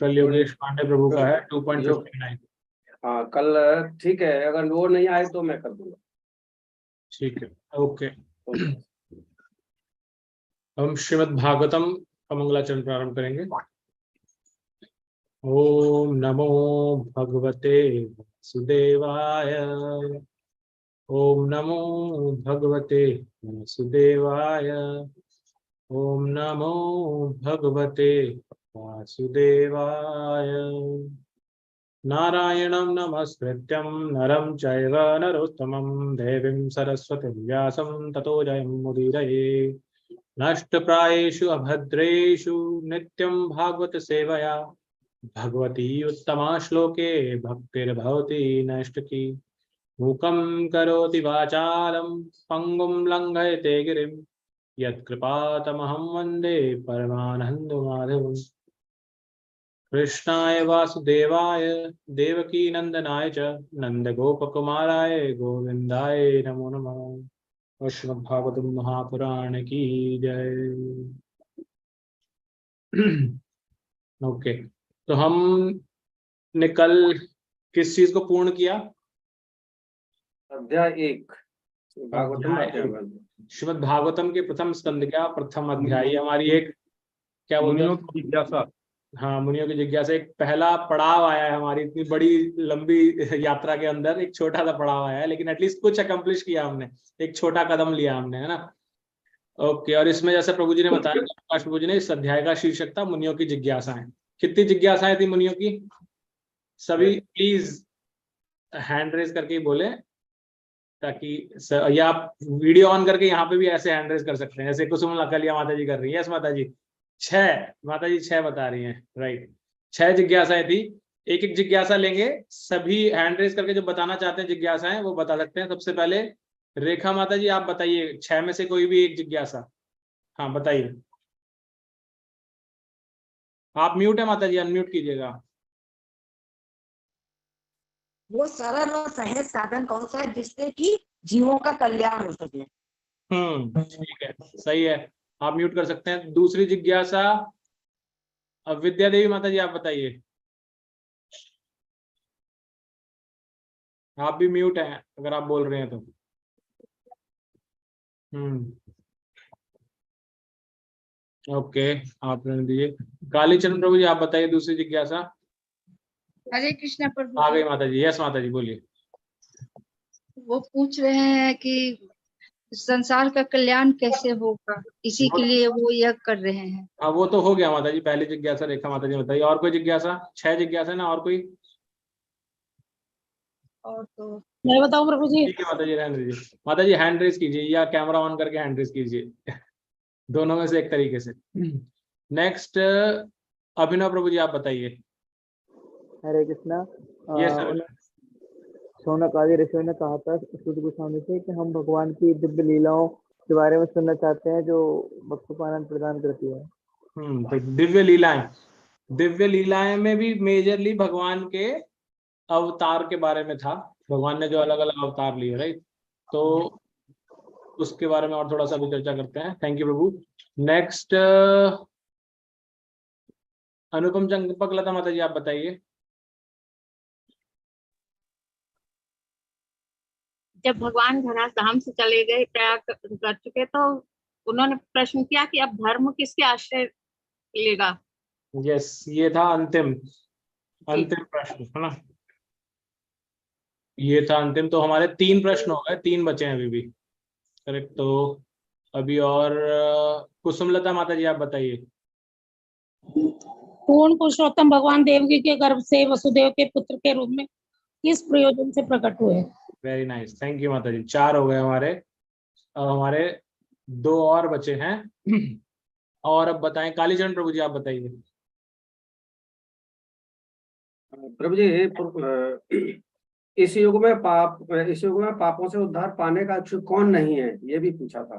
कल योगेश पांडे प्रभु का है 2.59। हाँ कल ठीक है, अगर वो नहीं आए तो मैं कर दूंगा। ठीक है, ओके। हम श्रीमद् भागवतम का मंगलाचरण प्रारंभ करेंगे। ओम नमो भगवते वासुदेवाय। ओम नमो भगवते वासुदेवाय। ओम नमो भगवते वासुदेवाय। नारायणं नमस्कृत्यं नरं चैव नरोत्तमं देवीं सरस्वतीं व्यासं ततो जयमुदीरये। नष्टप्रायेषु अभद्रेषु नित्यं भागवत सेवया भगवती उत्तमा श्लोके भक्तिर्भवति नैष्ठिकी। मूकं करोति वाचालं पंगुं लंघयते गिरिं यत्कृपातमहं वन्दे परमानन्दमाधवम्। कृष्णाय वासुदेवाय देवकी नंदनाय च नंदगोपकुमाराय गोविंदाय नमो नमः। श्रीमद्भागवत महापुराण की जय। ओके, तो हमने कल किस चीज को पूर्ण किया? अध्याय 1 श्रीमद् भागवतम के प्रथम स्कंद का प्रथम अध्याय। हमारी एक क्या बोलते हैं, जिज्ञासा। हाँ, मुनियों की जिज्ञासा एक पहला पड़ाव आया है हमारी इतनी बड़ी लंबी यात्रा के अंदर। एक छोटा सा पड़ाव आया है, लेकिन एटलीस्ट कुछ अकम्प्लिश किया हमने, एक छोटा कदम लिया हमने, है ना। ओके, और इसमें जैसे प्रभु जी ने बताया, प्रकाश प्रभु जी ने, इस अध्याय का शीर्षक था मुनियों की जिज्ञासाएं। कितनी जिज्ञासाएं थी मुनियों की? सभी प्लीज हैंड रेज करके ही बोले, ताकि या आप वीडियो ऑन करके यहाँ पे भी ऐसे हैंड रेज कर सकते हैं, जैसे कुसुम लकलिया माता जी कर रही है। यस माता जी, 6 माता जी 6 बता रही हैं, राइट। 6 जिज्ञासाएं थी। एक एक जिज्ञासा लेंगे, सभी हैंड रेज करके जो बताना चाहते हैं जिज्ञासाएं वो बता सकते हैं। सबसे पहले रेखा माता जी आप बताइए, 6 में से कोई भी एक जिज्ञासा। हाँ बताइए। आप म्यूट है माता जी, अनम्यूट कीजिएगा। वो सरल और सहज साधन कौन सा है जिससे कि जीवों का कल्याण हो सके? ठीक है, सही है, आप म्यूट कर सकते हैं। दूसरी जिज्ञासा अब विद्या देवी माता जी आप बताइए। आप भी म्यूट हैं अगर आप बोल रहे हैं तो। ओके, आप रहने दीजिए। कालीचरण प्रभु जी आप बताइए दूसरी जिज्ञासा। हरे कृष्णा प्रभु। आ गई माता जी। यस माता जी बोलिए। वो पूछ रहे हैं कि संसार का कल्याण कैसे होगा, इसी के लिए वो यज्ञ कर रहे हैं। हाँ वो तो हो गया माता जी, पहली जिज्ञासा रेखा माता जी बताइए। और कोई जिज्ञासा? 6 जिज्ञासा ना, और कोई? और तो मैं बताऊं प्रभु जी? ठीक है माता जी, रहने दीजिए। माता जी हैंड रेज कीजिए या कैमरा ऑन करके हैंड रेज कीजिए, दोनों में से एक तरीके से। नेक्स्ट अभिनव प्रभु जी आप बताइए। हरे कृष्णा। ये सर शौनक आदि ऋषियों ने कहा था सूत गोस्वामी से कि हम भगवान की दिव्य लीलाओं के बारे में सुनना चाहते हैं जो भक्तों को आनंद प्रदान करती है। तो दिव्य लीलाएं, दिव्य लीलाएं में भी मेजरली भगवान के अवतार के बारे में था। भगवान ने जो अलग अलग अवतार लिए, राइट, तो उसके बारे में और थोड़ा सा भी चर्चा करते हैं। Thank you Prabhu. नेक्स्ट अनुपम चंपक लता माता जी आप बताइए। जब भगवान धरास धाम से चले गए, प्रयाग कर चुके, तो उन्होंने प्रश्न किया कि अब धर्म किसके आश्रय लेगा? यस, ये था अंतिम प्रश्न, है ना। ये था अंतिम। तो हमारे 3 प्रश्न हो गए, 3 बचे हैं अभी भी, करेक्ट। तो अभी और कुसुमलता माता जी आप बताइए। पूर्ण पुरुषोत्तम भगवान देवकी के गर्भ से वसुदेव के पुत्र के रूप में किस प्रयोजन से प्रकट हुए? वेरी नाइस, थैंक यू माता जी। 4 हो गए हमारे। अब हमारे 2 और बचे हैं। और अब बताएं, कालीचरण प्रभु जी आप बताइए। प्रभु जी, इस युग में पापों से उद्धार पाने का इच्छुक कौन नहीं है, ये भी पूछा था।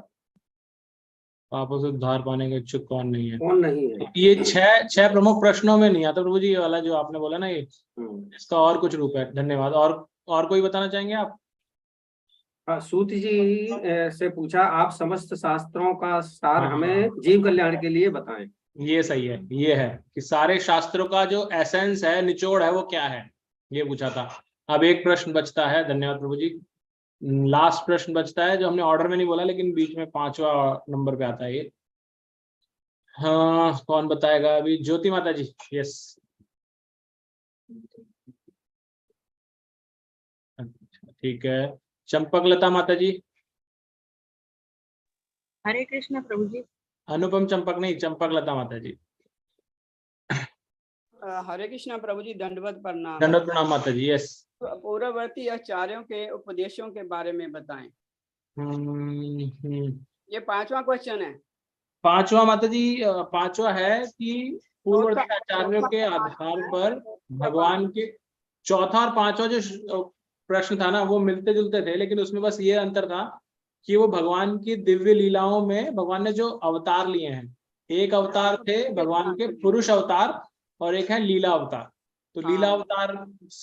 पापों से उद्धार पाने का इच्छुक कौन नहीं है? कौन नहीं है? ये 6 प्रमुख प्रश्नों में नहीं आता प्रभु जी, ये वाला जो आपने बोला ना, ये इसका और कुछ रूप है। धन्यवाद। और कोई बताना चाहेंगे आप? सूत जी से पूछा, आप समस्त शास्त्रों का सार हमें जीव कल्याण के लिए बताएं। ये सही है, ये है कि सारे शास्त्रों का जो एसेंस है, निचोड़ है, वो क्या है, ये पूछा था। अब एक प्रश्न बचता है, धन्यवाद प्रभु जी। लास्ट प्रश्न बचता है जो हमने ऑर्डर में नहीं बोला, लेकिन बीच में 5वां नंबर पे आता है ये। हाँ, कौन बताएगा अभी? ज्योति माता जी। यस, ठीक है। चंपक लता माता जी। हरे कृष्ण प्रभु जी। अनुपम चंपक नहीं, चंपक लता माता जी। हरे कृष्णा प्रभु जी, दंडवत प्रणाम। दंडवत प्रणाम माता जी। यस। पूर्ववर्ती आचार्यों के उपदेशों के बारे में बताएं। ये 5वां क्वेश्चन है। 5वां माता जी, 5वां है कि पूर्ववर्ती आचार्यों के आधार पर भगवान के, चौथा और 5वां जो प्रश्न था ना, वो मिलते जुलते थे, लेकिन उसमें बस ये अंतर था कि वो भगवान की दिव्य लीलाओं में भगवान ने जो अवतार लिए हैं, एक अवतार थे भगवान के पुरुष अवतार और एक है लीला अवतार। तो लीला अवतार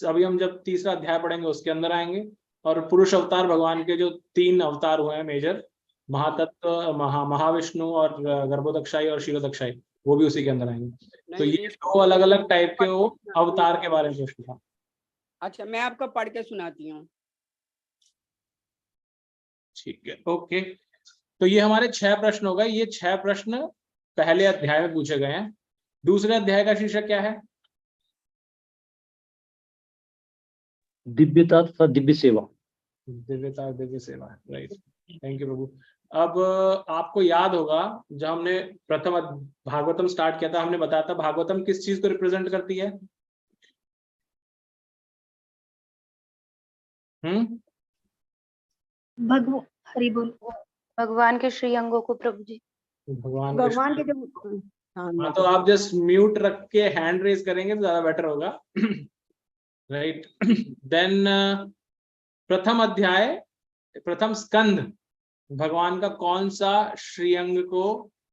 अभी हम जब तीसरा अध्याय पढ़ेंगे उसके अंदर आएंगे, और पुरुष अवतार भगवान के जो 3 अवतार हुए हैं मेजर, महातत्व, महाविष्णु और गर्भोदक्षाई और क्षीरोदक्षाई, वो भी उसी के अंदर आएंगे। तो ये 2 अलग अलग टाइप के वो अवतार के बारे में प्रश्न था। अच्छा, मैं आपको पढ़ के सुनाती हूँ। ठीक है, ओके। तो ये हमारे 6 प्रश्न हो गए। ये 6 प्रश्न पहले अध्याय में पूछे गए हैं। दूसरे अध्याय का शीर्षक क्या है? दिव्यता तथा दिव्य सेवा। दिव्यता और दिव्य सेवा, राइट। थैंक यू प्रभु। अब आपको याद होगा जब हमने प्रथम भागवतम स्टार्ट किया था, हमने बताया था भागवतम किस चीज को रिप्रेजेंट करती है? हरि बोल। भगवान के श्री अंगों को प्रभु जी। भगवान के जो हाँ, तो आप जस्ट म्यूट रख के हैंड रेज करेंगे तो ज्यादा बेटर होगा। राइट। देन प्रथम अध्याय, प्रथम स्कंद भगवान का कौन सा श्रीअंग को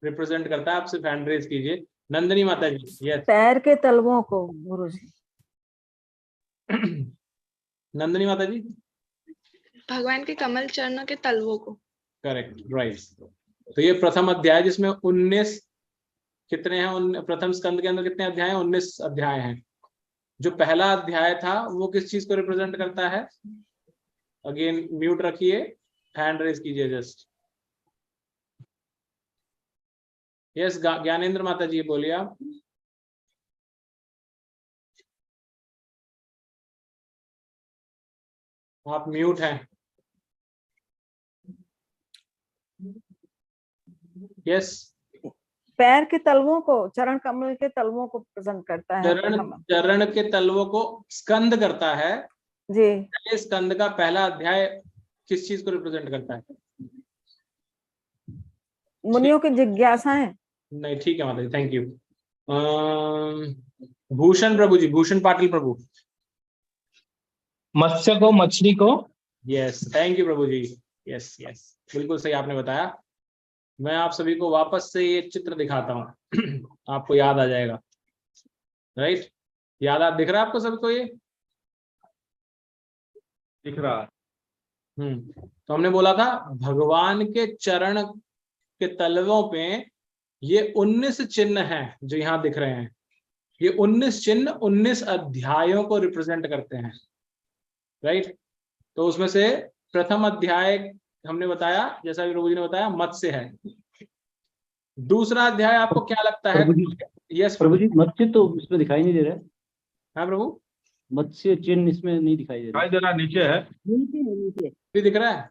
रिप्रेजेंट करता है? आप सिर्फ हैंड रेज कीजिए। नंदिनी माता जी। यस। पैर के तलवों को गुरु जी। नंदिनी माता जी। भगवान के कमल चरणों के तलवों को। Correct, right. तो ये प्रथम अध्याय जिसमें 19 कितने हैं? प्रथम स्कंद के अंदर कितने अध्याय हैं? 19 अध्याय हैं। जो पहला अध्याय था वो किस चीज को रिप्रेजेंट करता है? अगेन म्यूट रखिए, हैंड रेज कीजिए जस्ट। यस, ज्ञानेंद्र माता जी बोलिए आप। आप म्यूट हैं। यस। पैर के तलवों को, चरण कमल के तलवों को प्रेजेंट करता है। चरण के तलवों को स्कंद करता है जी। स्कंद का पहला अध्याय किस चीज को रिप्रेजेंट करता है? मुनियों की जिज्ञासाएं। नहीं, ठीक है माता जी, थैंक यू। भूषण प्रभु जी, भूषण पाटिल प्रभु। मत्स्य को, मछली को। Yes, thank you Prabhu ji. Yes yes, बिल्कुल सही आपने बताया। मैं आप सभी को वापस से ये चित्र दिखाता हूँ। आपको याद आ जाएगा, राइट? दिख रहा है आपको सबको? ये दिख रहा है। तो हमने बोला था भगवान के चरण के तलवों पे ये 19 चिन्ह हैं जो यहाँ दिख रहे हैं। ये 19 चिन्ह 19 अध्यायों को रिप्रेजेंट करते हैं, राइट? तो उसमें से प्रथम अध्याय हमने बताया, जैसा भी प्रभु जी ने बताया, मत्स्य है। दूसरा अध्याय आपको क्या लगता है? यस प्रभु जी, मत्स्य तो इसमें दिखाई नहीं दे रहा है। हाँ प्रभु, मत्स्य चिन्ह इसमें नहीं दिखाई दे रहा है। नीचे है। नीचे दिख रहा है?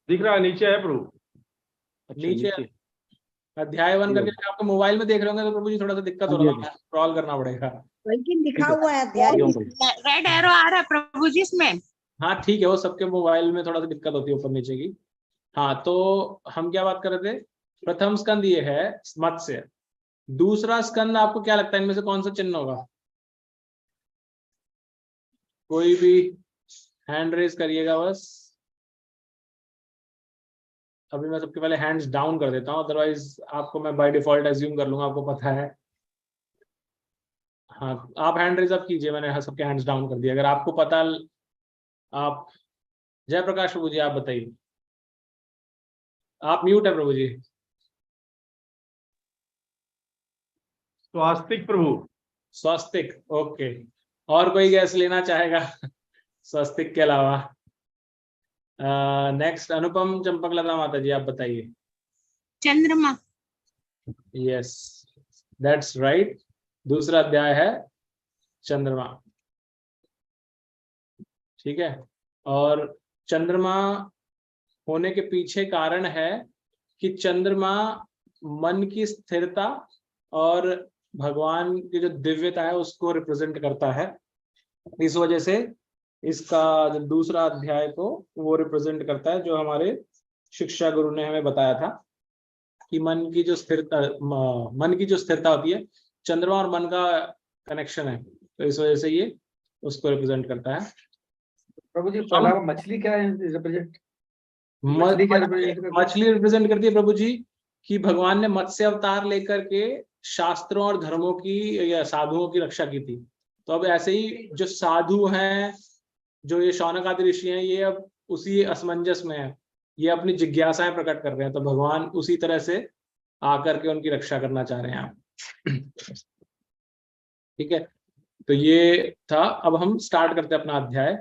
दिख रहा है, नीचे है प्रभु। नीचे अध्याय 1 करके आपको मोबाइल में देख रहे होंगे तो प्रभु जी थोड़ा सा दिक्कत हो रहा है, स्क्रॉल करना पड़ेगा। लेकिन लिखा हुआ है अध्याय। रेड एरो आ रहा है प्रभु जी इसमें। हाँ ठीक है, वो सबके मोबाइल में थोड़ा सा दिक्कत होती है ऊपर नीचे की। हाँ, तो हम क्या बात कर रहे थे? प्रथम स्कंद ये है मत्स्य। दूसरा स्कंद आपको क्या लगता है इनमें से कौन सा चिन्ह होगा? कोई भी हैंड रेज करिएगा बस। अभी मैं सबके पहले हैंड्स डाउन कर देता हूँ, अदरवाइज आपको मैं बाय डिफॉल्ट एज्यूम कर लूंगा, आपको पता है। हाँ, आप हैंड रेज अप कीजिए, मैंने सबके हैंड्स डाउन कर दिया। अगर आपको पता, आप जय प्रकाश प्रभु जी, आप बताइए। आप म्यूट है प्रभु जी। स्वास्तिक प्रभु। स्वास्तिक, ओके। और कोई गैस लेना चाहेगा स्वास्तिक के अलावा? नेक्स्ट अनुपम चंपकलता माता जी, आप बताइए। चंद्रमा। Yes, that's right. दूसरा अध्याय है चंद्रमा, ठीक है। और चंद्रमा होने के पीछे कारण है कि चंद्रमा मन की स्थिरता और भगवान की जो दिव्यता है उसको रिप्रेजेंट करता है। इस वजह से इसका जो दूसरा अध्याय को वो रिप्रेजेंट करता है, जो हमारे शिक्षा गुरु ने हमें बताया था कि मन की जो स्थिरता होती है, चंद्रमा और मन का कनेक्शन है, तो इस वजह से ये उसको रिप्रेजेंट करता है। प्रभु जी पहला मछली क्या है रिप्रेजेंट? मछली रिप्रेजेंट करती है प्रभु जी कि भगवान ने मत्स्य अवतार लेकर के शास्त्रों और धर्मों की या साधुओं की रक्षा की थी। तो अब ऐसे ही जो साधु हैं, जो ये शौनक आदि ऋषि हैं, ये अब उसी असमंजस में है, ये अपनी जिज्ञासाएं प्रकट कर रहे हैं, तो भगवान उसी तरह से आकर के उनकी रक्षा करना चाह रहे हैं आप। ठीक है, तो ये था। अब हम स्टार्ट करते हैं अपना अध्याय।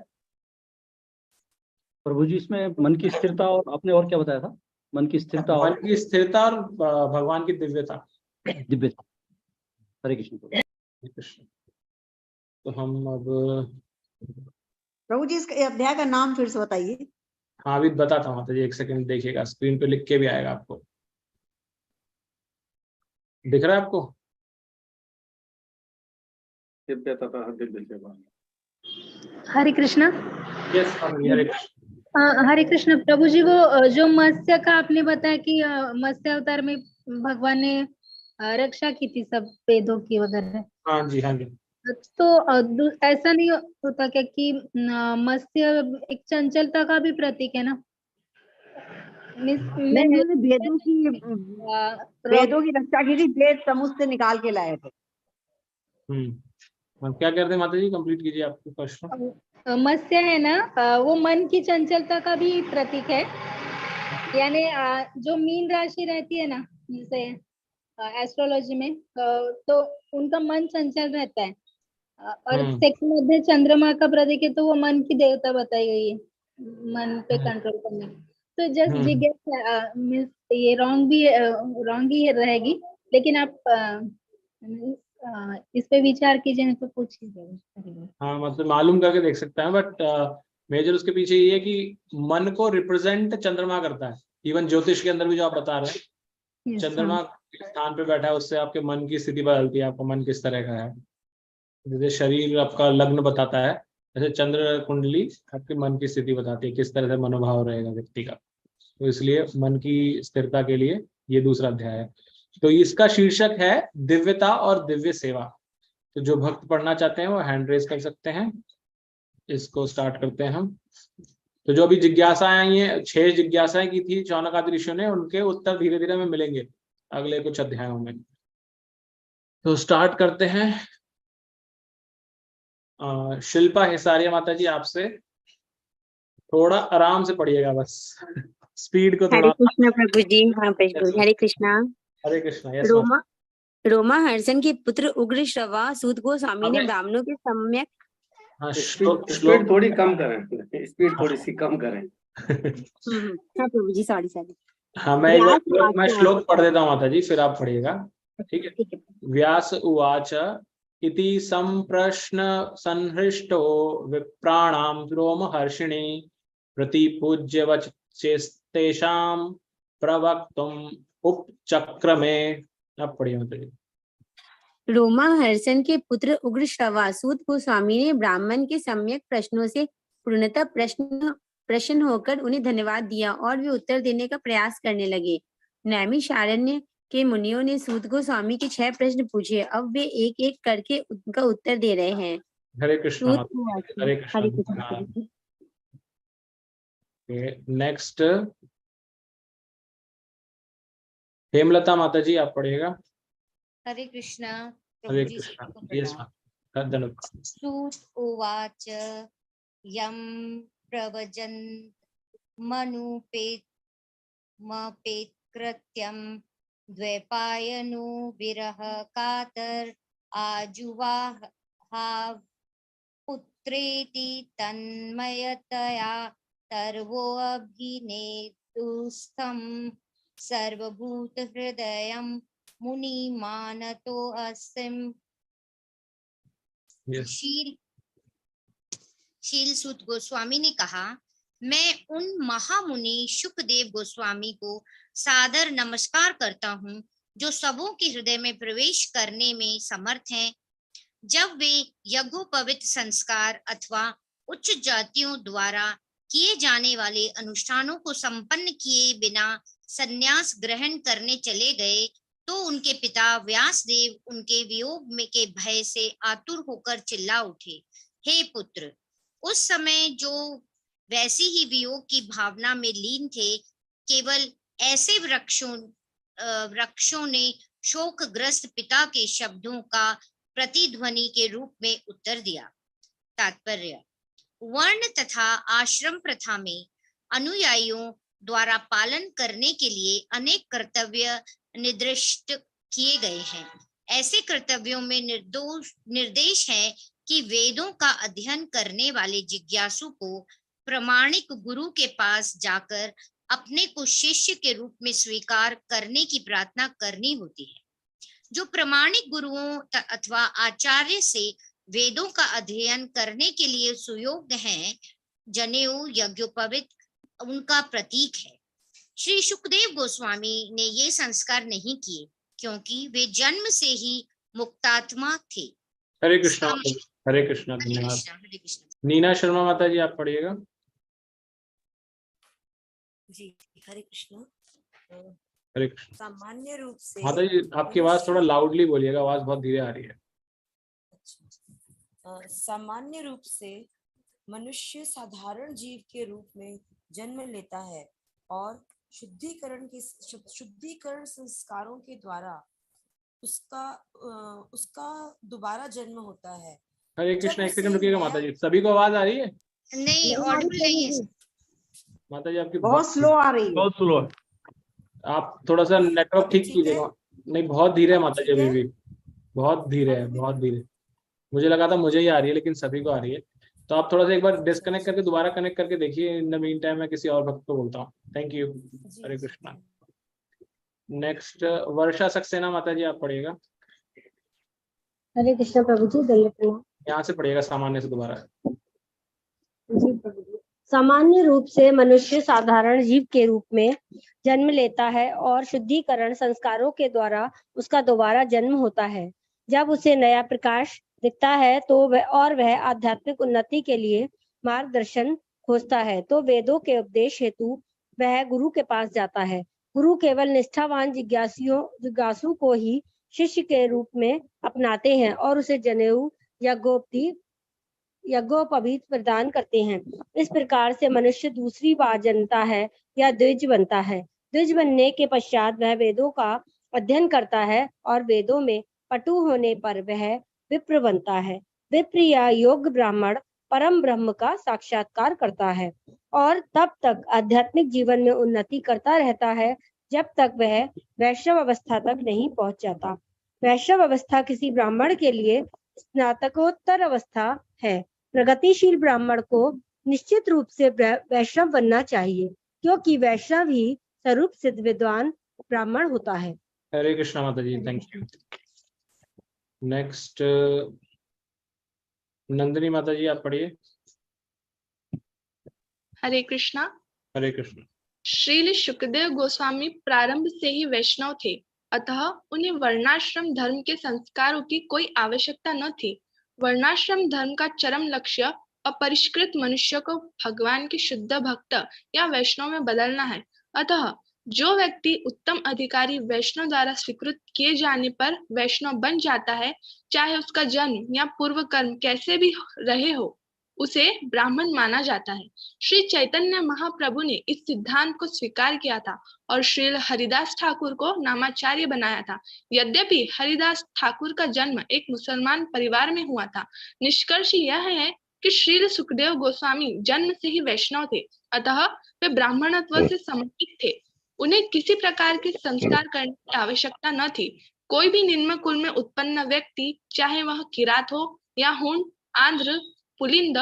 प्रभु जी इसमें मन की स्थिरता और आपने और क्या बताया था? मन की स्थिरता और भगवान की दिव्यता। दिव्यता। हरे कृष्ण। तो हम अब प्रभु जी इस अध्याय का नाम फिर से बताइए। हाँ, अभी बताता हूँ माता जी, एक सेकंड देखिएगा, स्क्रीन पे लिख के भी आएगा आपको। दिख रहा है आपको? हरे कृष्णा। यस, हरे कृष्ण। हरे कृष्ण प्रभु जी, वो जो मत्स्य का आपने बताया कि मत्स्य अवतार में भगवान ने रक्षा की थी सब वेदों की वगैरह। हाँ जी, हाँ जी। तो ऐसा नहीं होता क्या कि मत्स्य एक चंचलता का भी प्रतीक है ना? वेदों की रक्षा की थी, वेद समुद्र से निकाल के लाए थे। हम क्या कहते हैं माता जी, कंप्लीट कीजिए आपके प्रश्न। मत्स्य है ना, वो मन की चंचलता का भी प्रतीक है। यानी जो मीन राशि रहती है ना, जैसे एस्ट्रोलॉजी में, तो उनका मन चंचल रहता है। और सेकंड मध्य चंद्रमा का प्रतीक है, तो वो मन की देवता बताई गई है, मन पे कंट्रोल करने। तो जस्ट जिज्ञासा मींस ये रॉन्ग ही रहेगी, लेकिन आप इस पे विचार कीजिए तो पूछिए। हाँ, मतलब मालूम करके देख सकते हैं, बट मेजर उसके पीछे ये है कि मन को रिप्रेजेंट चंद्रमा करता है। इवन ज्योतिष के अंदर भी जो आप बता रहे हैं, चंद्रमा स्थान पे बैठा है, उससे आपके मन की स्थिति बदलती है, आपका मन किस तरह का है। जैसे शरीर आपका लग्न बताता है, जैसे चंद्र कुंडली आपके मन की स्थिति बताती है, किस तरह से मनोभाव रहेगा व्यक्ति का। तो इसलिए मन की स्थिरता के लिए ये दूसरा अध्याय है। तो इसका शीर्षक है दिव्यता और दिव्य सेवा। तो जो भक्त पढ़ना चाहते हैं वो हैंड रेज कर सकते हैं। इसको स्टार्ट करते हैं हम। तो जो अभी जिज्ञासाएं आई हैं, 6 जिज्ञासाएं की थी शौनक आदि ऋषियों ने, उनके उत्तर धीरे धीरे हमें मिलेंगे अगले कुछ अध्यायों में। तो स्टार्ट करते हैं। शिल्पा हिसारिया माता जी, आपसे थोड़ा आराम से पढ़िएगा बस, स्पीड को थोड़ा। हरे कृष्णा प्रभु जी। हाँ प्रभु, हरे कृष्णा। हरे कृष्णा। रोमा हर्षण के पुत्र उग्र श्रवा सूत गोस्वामी ने ब्राह्मणों के सम्यक। हाँ, स्पीड थोड़ी कम करें, स्पीड थोड़ी सी कम करें। हाँ प्रभु जी, सॉरी। हाँ, मैं श्लोक पढ़ देता हूँ माता जी, फिर आप पढ़िएगा, ठीक है। व्यास उवाच इति संप्रश्न संहृष्टो विप्राणाम रोमहर्षिणी प्रतिपूज्य वचस्तेषां प्रवक्तुम उपचक्रमे। अब पढ़िए माता जी। रोमा हर्षण के पुत्र उग्र श्रवा सूत गोस्वामी ने ब्राह्मण के सम्यक प्रश्नों से पूर्णतः प्रश्न होकर उन्हें धन्यवाद दिया और वे उत्तर देने का प्रयास करने लगे। नैमिषारण्य के मुनियों ने सूत गोस्वामी के 6 प्रश्न पूछे। अब वे एक एक करके उनका उत्तर दे रहे हैं। हरे कृष्ण। हरे कृष्ण। नेक्स्ट हेमलता माता जी, आप पढ़िएगा। हरे कृष्णा। हरे कृष्णा। सूत उवाच यम प्रवजन मनुपेत कृत्यम द्वैपायनो विरह कातर आजुवाह पुत्रेति तन्मयतया सर्वोऽभिनेदुस्थं सर्वभूत हृदयं मुनिमानतो अस्मिन्। शील सुत गोस्वामी ने कहा, मैं उन महामुनि शुकदेव गोस्वामी को सादर नमस्कार करता हूँ जो सबों के हृदय में प्रवेश करने में समर्थ हैं। जब वे यज्ञोपवीत संस्कार अथवा उच्च जातियों द्वारा किए जाने वाले अनुष्ठानों को संपन्न किए बिना संन्यास ग्रहण करने चले गए तो उनके पिता व्यासदेव उनके वियोग में के भय से आतुर होकर चिल्ला उठे, हे पुत्र, उस समय जो वैसी ही वियोग की भावना में लीन थे, केवल ऐसे वृक्षों ने शोकग्रस्त पिता के शब्दों का प्रतिध्वनि के रूप में उत्तर दिया। तात्पर्य, वर्ण तथा आश्रम प्रथा में अनुयायियों द्वारा पालन करने के लिए अनेक कर्तव्य निर्दिष्ट किए गए हैं। ऐसे कर्तव्यों में निर्देश है कि वेदों का अध्ययन करने वाले जिज्ञासु को प्रामाणिक गुरु के पास जाकर अपने को शिष्य के रूप में स्वीकार करने की प्रार्थना करनी होती है। जो प्रामाणिक गुरुओं अथवा आचार्य से वेदों का अध्ययन करने के लिए सुयोग्य हैं, जनेऊ यज्ञोपवीत उनका प्रतीक है। श्री शुकदेव गोस्वामी ने ये संस्कार नहीं किए क्योंकि वे जन्म से ही मुक्तात्मा थे। हरे कृष्णा। हरे कृष्णा। धन्यवाद। नीना शर्मा माता जी, आप पढ़िएगा। जी, हरे कृष्णा। हरे कृष्ण। सामान्य रूप से माता जी, आपकी आवाज थोड़ा लाउडली बोलिएगा, आवाज बहुत धीरे आ रही है। सामान्य रूप से मनुष्य साधारण जीव के रूप में जन्म लेता है और शुद्धिकरण संस्कारों के द्वारा उसका दोबारा जन्म होता है। हरे कृष्ण। एक सेकंड रुकिएगा माता जी, सभी को आवाज आ रही है? नहीं, ऑडिबल नहीं है माता जी, आपकी बहुत स्लो आ रही है। बहुत स्लो है। आप थोड़ा सा नेटवर्क ठीक कीजिएगा। नहीं, बहुत धीरे है माता जी, अभी भी बहुत धीरे है, बहुत धीरे। मुझे लगा था मुझे ही आ रही है, लेकिन सभी को आ रही है। तो आप थोड़ा सा एक बार डिस्कनेक्ट करके दोबारा कनेक्ट करके देखिए। इन द मीन टाइम मैं किसी और भक्त को बोलता हूँ। Thank you. Hare Krishna. Next Varsha Saxena माता जी, आप पढ़िएगा। हरे कृष्णा प्रभु जी, दंडवत। यहाँ से पढ़िएगा, सामान्य से दोबारा। जी प्रभु जी। सामान्य रूप से मनुष्य साधारण जीव के रूप में जन्म लेता है और शुद्धिकरण संस्कारों के द्वारा उसका दोबारा जन्म होता है। जब उसे नया प्रकाश दिखता है तो वह आध्यात्मिक उन्नति के लिए मार्गदर्शन खोजता है तो वेदों के उपदेश हेतु वह गुरु के पास जाता है। गुरु केवल निष्ठावान जिज्ञासु को ही शिष्य के रूप में अपनाते हैं और उसे जनेऊ यज्ञोपवीत प्रदान करते हैं। इस प्रकार से मनुष्य दूसरी बार जन्मता है या द्विज बनता है। द्विज बनने के पश्चात वह वेदों का अध्ययन करता है और वेदों में पटु होने पर वह विप्र बनता है। विप्र या योग्य ब्राह्मण परम ब्रह्म का साक्षात्कार करता है और तब तक आध्यात्मिक जीवन में उन्नति करता रहता है जब तक वह वैष्णव अवस्था तक नहीं पहुंच जाता। वैष्णव अवस्था किसी ब्राह्मण के लिए स्नातकोत्तर अवस्था है। प्रगतिशील ब्राह्मण को निश्चित रूप से वैष्णव बनना चाहिए क्योंकि वैष्णव ही स्वरूप सिद्ध विद्वान ब्राह्मण होता है। हरे कृष्णा माता जी, थैंक यू। नेक्स्ट नंदिनी माता जी, आप पढ़िए। हरे कृष्णा। हरे कृष्ण। श्रील शुकदेव गोस्वामी प्रारंभ से ही वैष्णव थे, अतः उन्हें वर्णाश्रम धर्म के संस्कारों की कोई आवश्यकता न थी। वर्णाश्रम धर्म का चरम लक्ष्य अपरिष्कृत मनुष्य को भगवान के शुद्ध भक्त या वैष्णव में बदलना है। अतः जो व्यक्ति उत्तम अधिकारी वैष्णव द्वारा स्वीकृत किए जाने पर वैष्णव बन जाता है, चाहे उसका जन्म या पूर्व कर्म कैसे भी रहे हो, उसे ब्राह्मण माना जाता है। श्री चैतन्य महाप्रभु ने इस सिद्धांत को स्वीकार किया था और श्री हरिदास ठाकुर को नामाचार्य बनाया था। यद्यपि हरिदास ठाकुर का जन्म एक मुसलमान परिवार में हुआ था, निष्कर्ष यह है कि श्री सुखदेव गोस्वामी जन्म से ही वैष्णव थे, अतः वे ब्राह्मणत्व से समर्पित थे। उन्हें किसी प्रकार के संस्कार करने की आवश्यकता न थी। कोई भी निम्न कुल में उत्पन्न व्यक्ति, चाहे वह किरात हो या हूण, आंध्र, पुलिंद,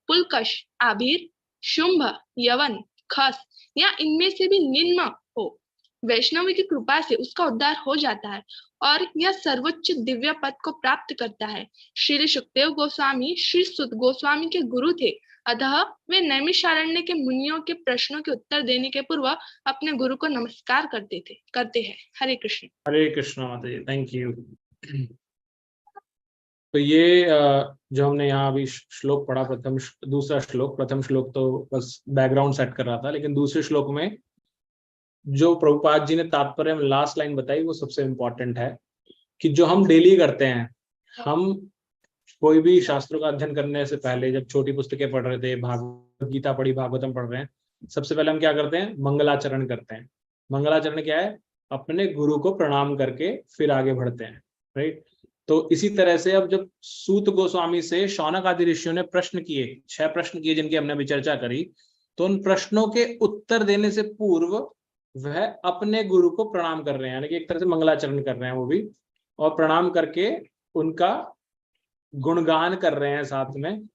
पुलकश, आभीर, शुंभ, यवन, खस या इनमें से भी निम्न हो, वैष्णवी की कृपा से उसका उद्धार हो जाता है और यह सर्वोच्च दिव्य पद को प्राप्त करता है। श्री सुखदेव गोस्वामी श्री सुत गोस्वामी के गुरु थे, अतः वे नैमिषारण्य के मुनियों के प्रश्नों के उत्तर देने के पूर्व अपने गुरु को नमस्कार करते हैं। हरे कृष्ण। हरे कृष्ण माता जी, थैंक यू। तो ये जो हमने यहाँ अभी श्लोक पढ़ा, दूसरा श्लोक, प्रथम श्लोक तो बस बैकग्राउंड सेट कर रहा था, लेकिन दूसरे श्लोक में जो प्रभुपाद जी ने तात्पर्य में लास्ट लाइन बताई वो सबसे इम्पोर्टेंट है कि जो हम डेली करते हैं, हम कोई भी शास्त्रों का अध्ययन करने से पहले जब छोटी पुस्तकें पढ़ रहे थे, भागवत गीता पढ़ी, भागवतम पढ़ रहे हैं, सबसे पहले हम क्या करते हैं? मंगलाचरण करते हैं। मंगलाचरण क्या है? अपने गुरु को प्रणाम करके फिर आगे बढ़ते हैं, राइट। तो इसी तरह से अब जब सूत गोस्वामी से शौनक आदि ऋषियों ने प्रश्न किए, 6 प्रश्न किए जिनकी हमने अभी चर्चा करी, तो उन प्रश्नों के उत्तर देने से पूर्व वह अपने गुरु को प्रणाम कर रहे हैं, यानी कि एक तरह से मंगलाचरण कर रहे हैं वो भी, और प्रणाम करके उनका गुणगान कर रहे हैं साथ में।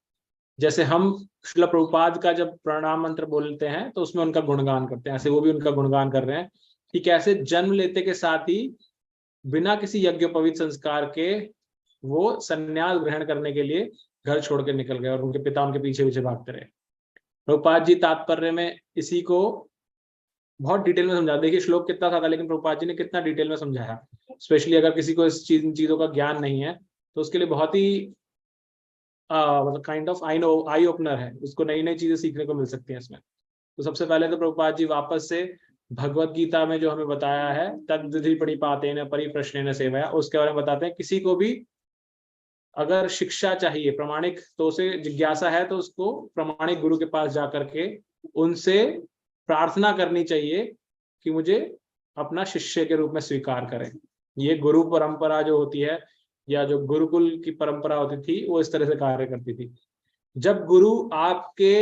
जैसे हम श्रील प्रभुपाद का जब प्रणाम मंत्र बोलते हैं तो उसमें उनका गुणगान करते हैं, ऐसे वो भी उनका गुणगान कर रहे हैं कि कैसे जन्म लेते के साथ ही बिना किसी यज्ञोपवीत संस्कार के वो संन्यास ग्रहण करने के लिए घर छोड़ के निकल गए और उनके पिता उनके पीछे पीछे भागते रहे। प्रभुपाद जी तात्पर्य में इसी को बहुत डिटेल में समझा। देखिए श्लोक कितना था, लेकिन प्रभुपाद जी ने कितना डिटेल में समझाया। स्पेशली अगर किसी को इस चीजों का ज्ञान नहीं है तो उसके लिए बहुत ही मतलब काइंड ऑफ आई ओपनर है, उसको नई नई चीजें सीखने को मिल सकती हैं इसमें। तो सबसे पहले तो प्रभुपाद जी वापस से भगवत गीता में जो हमें बताया है, तद्विधि प्रणिपातेन परिप्रश्नेन सेवया, उसके बारे में बताते हैं। किसी को भी अगर शिक्षा चाहिए प्रामाणिक, तो उसे जिज्ञासा है तो उसको प्रामाणिक गुरु के पास जाकर के उनसे प्रार्थना करनी चाहिए कि मुझे अपना शिष्य के रूप में स्वीकार करें। ये गुरु परंपरा जो होती है या जो गुरुकुल की परंपरा होती थी वो इस तरह से कार्य करती थी। जब गुरु आपके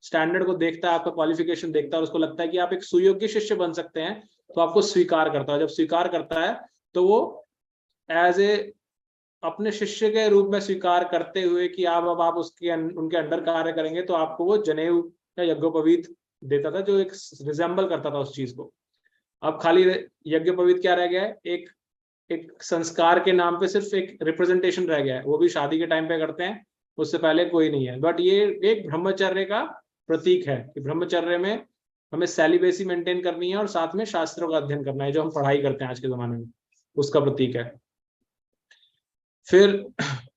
स्टैंडर्ड को देखता है, आपका क्वालिफिकेशन देखता है और उसको लगता है कि आप एक सुयोग्य शिष्य बन सकते हैं, तो आपको स्वीकार करता है। जब स्वीकार करता है तो वो एज ए अपने शिष्य के रूप में स्वीकार करते हुए कि अब आप उनके अंडर कार्य करेंगे, तो आपको वो जनेऊ या यज्ञोपवीत देता था, जो एक रिजेंबल करता था उस चीज को। अब खाली यज्ञोपवीत क्या रह गया है? एक संस्कार के नाम पे सिर्फ एक रिप्रेजेंटेशन रह गया है, वो भी शादी के टाइम पे करते हैं, उससे पहले कोई नहीं है। बट ये एक ब्रह्मचर्य का प्रतीक है कि ब्रह्मचर्य में हमें सेलिबेसी मेंटेन करनी है और साथ में शास्त्रों का अध्ययन करना है, जो हम पढ़ाई करते हैं आज के जमाने में, उसका प्रतीक है। फिर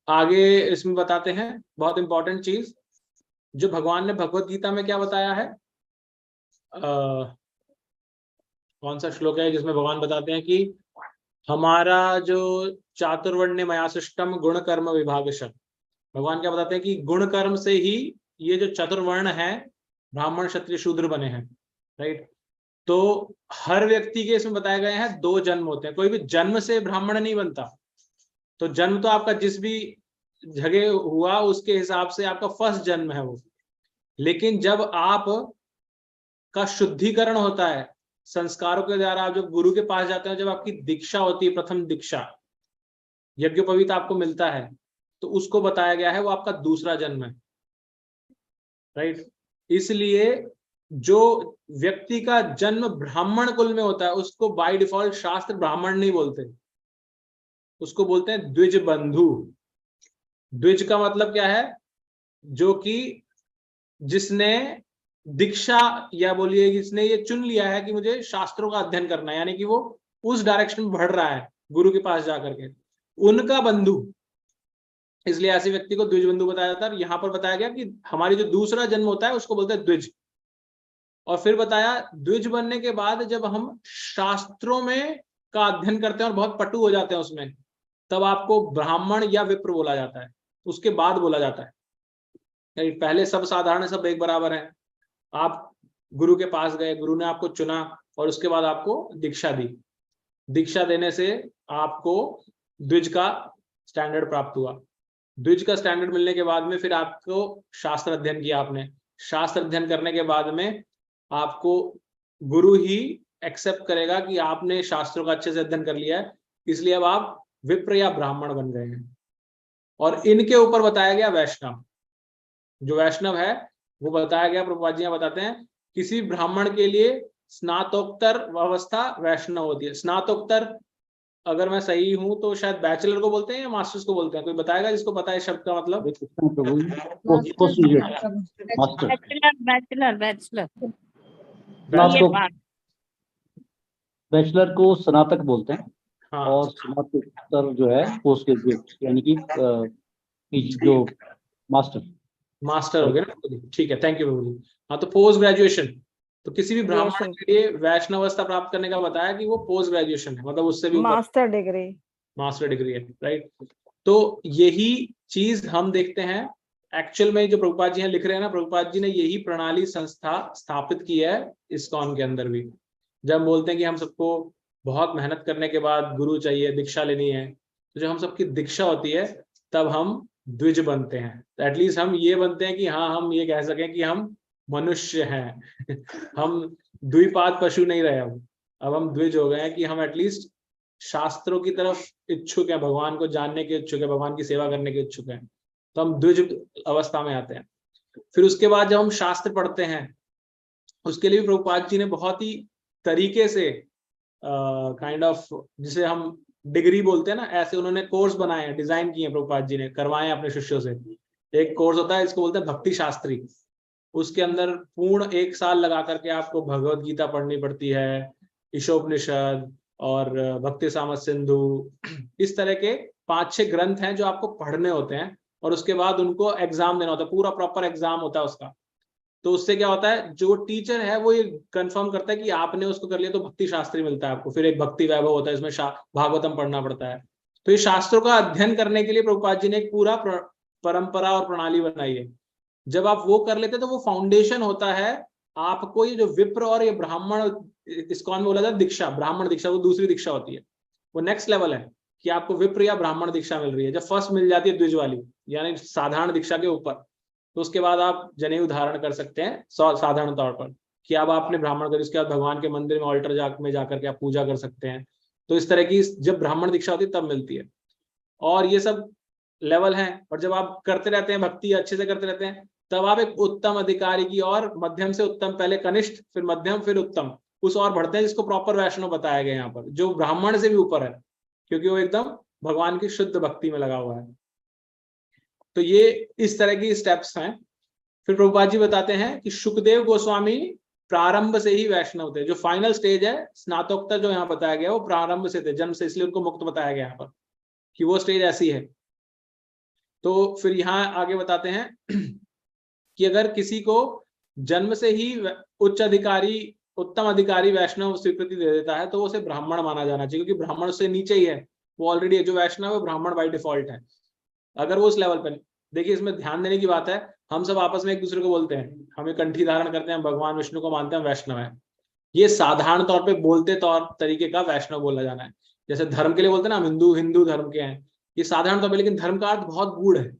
आगे इसमें बताते हैं बहुत इंपॉर्टेंट चीज, जो भगवान ने भगवत गीता में क्या बताया है। कौन सा श्लोक है जिसमें भगवान बताते हैं कि हमारा जो चातुर्वर्ण्य मयाशिष्टम गुण कर्म विभागशः, भगवान क्या बताते हैं कि गुण कर्म से ही ये जो चतुर्वर्ण है, ब्राह्मण क्षत्रिय शूद्र बने हैं, राइट। तो हर व्यक्ति के इसमें बताए गए हैं 2 जन्म होते हैं, कोई भी जन्म से ब्राह्मण नहीं बनता। तो जन्म तो आपका जिस भी जगह हुआ उसके हिसाब से आपका फर्स्ट जन्म है वो, लेकिन जब आप का शुद्धिकरण होता है संस्कारों के द्वारा, आप जब गुरु के पास जाते हैं, जब आपकी दीक्षा होती है, प्रथम दीक्षा यज्ञोपवीत आपको मिलता है, तो उसको बताया गया है वो आपका दूसरा जन्म है, राइट। इसलिए जो व्यक्ति का जन्म ब्राह्मण कुल में होता है उसको बाय डिफॉल्ट शास्त्र ब्राह्मण नहीं बोलते, उसको बोलते हैं द्विज बंधु। द्विज का मतलब क्या है? जो कि जिसने दीक्षा या बोलिए जिसने ये चुन लिया है कि मुझे शास्त्रों का अध्ययन करना है, यानी कि वो उस डायरेक्शन में बढ़ रहा है गुरु के पास जाकर के, उनका बंधु। इसलिए ऐसे व्यक्ति को द्विज बंधु बताया जाता है। यहाँ पर बताया गया कि हमारी जो दूसरा जन्म होता है उसको बोलते हैं द्विज। और फिर बताया द्विज बनने के बाद जब हम शास्त्रों में का अध्ययन करते हैं और बहुत पटु हो जाते हैं उसमें, तब आपको ब्राह्मण या विप्र बोला जाता है, उसके बाद बोला जाता है। पहले सब साधारण, सब एक बराबर है। आप गुरु के पास गए, गुरु ने आपको चुना और उसके बाद आपको दीक्षा दी। दीक्षा देने से आपको द्विज का स्टैंडर्ड प्राप्त हुआ। द्विज का स्टैंडर्ड मिलने के बाद में फिर आपको शास्त्र अध्ययन किया आपने। शास्त्र अध्ययन करने के बाद में आपको गुरु ही एक्सेप्ट करेगा कि आपने शास्त्रों का अच्छे से अध्ययन कर लिया है, इसलिए अब आप विप्र या ब्राह्मण बन गए हैं। और इनके ऊपर बताया गया वैष्णव, जो वैष्णव है वो बताया गया, प्रभुपाद जी यहाँ बताते हैं किसी ब्राह्मण के लिए स्नातकोत्तर अवस्था वैष्णव होती है। स्नातकोत्तर अगर मैं सही हूं तो शायद बैचलर को बोलते हैं या मास्टर्स को बोलते हैं, कोई बताएगा जिसको पता है शब्द का मतलब? बैचलर को स्नातक बोलते हैं। हाँ। और स्नातकोत्तर जो है पोस्ट ग्रेजुएट, यानी कि जो मास्टर हो गया ना। ठीक है, थैंक यू प्रभु जी। हाँ, तो पोस्ट ग्रेजुएशन, तो किसी भी ब्राह्मण के लिए वैष्णव अवस्था प्राप्त करने का बताया कि वो पोस्ट ग्रेजुएशन है, मतलब उससे भी मास्टर डिग्री है, राइट। तो यही चीज हम देखते हैं एक्चुअल में, जो प्रभुपाद जी यहाँ लिख रहे हैं ना, प्रभुपाद जी ने यही प्रणाली संस्था स्थापित की है इस्कॉन के अंदर भी। जब हम बोलते हैं कि हम सबको बहुत मेहनत करने के बाद गुरु चाहिए, दीक्षा लेनी है, तो जब हम सबकी दीक्षा होती है तब हम द्विज बनते हैं। एटलीस्ट हम ये बनते हैं कि हाँ, हम ये कह सकें कि हम मनुष्य हैं हम द्विपाद पशु नहीं रहे, अब हम द्विज हो गए हैं कि हम एटलीस्ट शास्त्रों की तरफ इच्छुक हैं, भगवान को जानने के इच्छुक है, भगवान की सेवा करने के इच्छुक हैं, तो हम द्विज अवस्था में आते हैं। फिर उसके बाद जब हम शास्त्र पढ़ते हैं, उसके लिए भी प्रभुपाद जी ने बहुत ही तरीके से काइंड ऑफ, जिसे हम डिग्री बोलते हैं ना, ऐसे उन्होंने कोर्स बनाए हैं, डिजाइन किए हैं प्रभुपाद जी ने, करवाए हैं अपने शिष्यों से। एक कोर्स होता है, इसको बोलते हैं भक्ति शास्त्री। उसके अंदर पूर्ण 1 साल लगा करके आपको भगवत गीता पढ़नी पड़ती है, ईशोपनिषद और भक्ति सामत सिंधु, इस तरह के 5-6 ग्रंथ हैं जो आपको पढ़ने होते हैं, और उसके बाद उनको एग्जाम देना होता है, पूरा प्रॉपर एग्जाम होता है उसका। तो उससे क्या होता है, जो टीचर है वो ये कंफर्म करता है कि आपने उसको कर लिया तो भक्ति शास्त्री मिलता है आपको। फिर एक भक्ति वैभव होता है, इसमें भागवतम पढ़ना पड़ता है। तो ये शास्त्रों का अध्ययन करने के लिए प्रभुपाद जी ने एक पूरा परंपरा और प्रणाली बनाई है। जब आप वो कर लेते हैं तो वो फाउंडेशन होता है आपको। ये जो विप्र और ये ब्राह्मण, इस्कॉन में बोला जाता है दीक्षा, ब्राह्मण दीक्षा, वो दूसरी दीक्षा होती है, वो नेक्स्ट लेवल है कि आपको विप्र या ब्राह्मण दीक्षा मिल रही है। जब फर्स्ट मिल जाती है द्विज वाली, यानी साधारण दीक्षा के ऊपर, तो उसके बाद आप जनेऊ धारण कर सकते हैं साधारण तौर पर, कि अब आपने ब्राह्मण कर, उसके बाद भगवान के मंदिर में ऑल्टर में जाकर के आप पूजा कर सकते हैं। तो इस तरह की जब ब्राह्मण दीक्षा होती है तब मिलती है, और ये सब लेवल हैं। और जब आप करते रहते हैं, भक्ति अच्छे से करते रहते हैं, तब आप एक उत्तम अधिकारी की और मध्यम से उत्तम, पहले कनिष्ठ फिर मध्यम फिर उत्तम, उस और बढ़ते हैं, जिसको प्रॉपर वैष्णव बताया गया यहाँ पर, जो ब्राह्मण से भी ऊपर है, क्योंकि वो एकदम भगवान की शुद्ध भक्ति में लगा हुआ है। तो ये इस तरह की स्टेप्स हैं। फिर प्रभुपाद जी बताते हैं कि सुखदेव गोस्वामी प्रारंभ से ही वैष्णव थे। जो फाइनल स्टेज है स्नातकोत्तर जो यहाँ बताया गया, वो प्रारंभ से थे, जन्म से, इसलिए उनको मुक्त बताया गया यहाँ पर कि वो स्टेज ऐसी है। तो फिर यहाँ आगे बताते हैं कि अगर किसी को जन्म से ही उच्च अधिकारी, उत्तम अधिकारी वैष्णव स्वीकृति दे देता है, तो वो उसे ब्राह्मण माना जाना चाहिए, क्योंकि ब्राह्मण उससे नीचे ही है, वो ऑलरेडी जो वैष्णव है ब्राह्मण बाय डिफॉल्ट है। अगर वो उस लेवल पर, देखिए इसमें ध्यान देने की बात है, हम सब आपस में एक दूसरे को बोलते हैं, हमें कंठी धारण करते हैं, भगवान विष्णु को मानते हैं, वैष्णव है। ये साधारण तौर पे बोलते तौर तरीके का वैष्णव बोला जाना है। जैसे धर्म के लिए बोलते हैं ना, हम हिंदू धर्म के हैं, ये साधारण तौर पे, लेकिन धर्म का अर्थ बहुत गूढ़ है।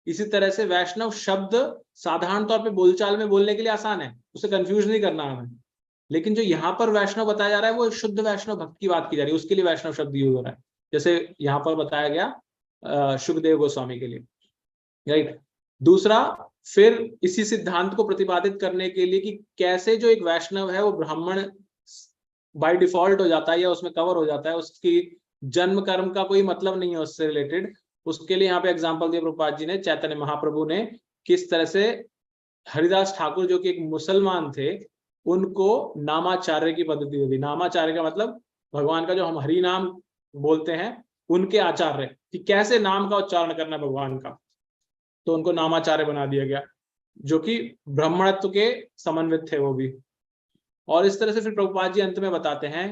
इसी तरह से वैष्णव शब्द साधारण तौर पे बोलचाल में बोलने के लिए आसान है, उसे कंफ्यूज नहीं करना हमें, लेकिन जो यहाँ पर वैष्णव बताया जा रहा है वो शुद्ध वैष्णव भक्त की बात की जा रही है, उसके लिए वैष्णव शब्द यूज हो रहा है, जैसे यहाँ पर बताया गया सुखदेव गोस्वामी के लिए, राइट। दूसरा, फिर इसी सिद्धांत को प्रतिपादित करने के लिए कि कैसे जो एक वैष्णव है वो ब्राह्मण बाय डिफॉल्ट हो जाता है या उसमें कवर हो जाता है, उसकी जन्म कर्म का कोई मतलब नहीं है उससे रिलेटेड। उसके लिए यहाँ पे एग्जांपल दिया प्रभुपाद जी ने, चैतन्य महाप्रभु ने किस तरह से हरिदास ठाकुर जो कि एक मुसलमान थे, उनको नामाचार्य की पद्धति दे दी। नामाचार्य का मतलब भगवान का जो हम हरि नाम बोलते हैं, उनके आचार्य, कि कैसे नाम का उच्चारण करना है भगवान का, तो उनको नामाचार्य बना दिया गया, जो कि ब्राह्मणत्व के समन्वित थे वो भी। और इस तरह से फिर प्रभुपाद जी अंत में बताते हैं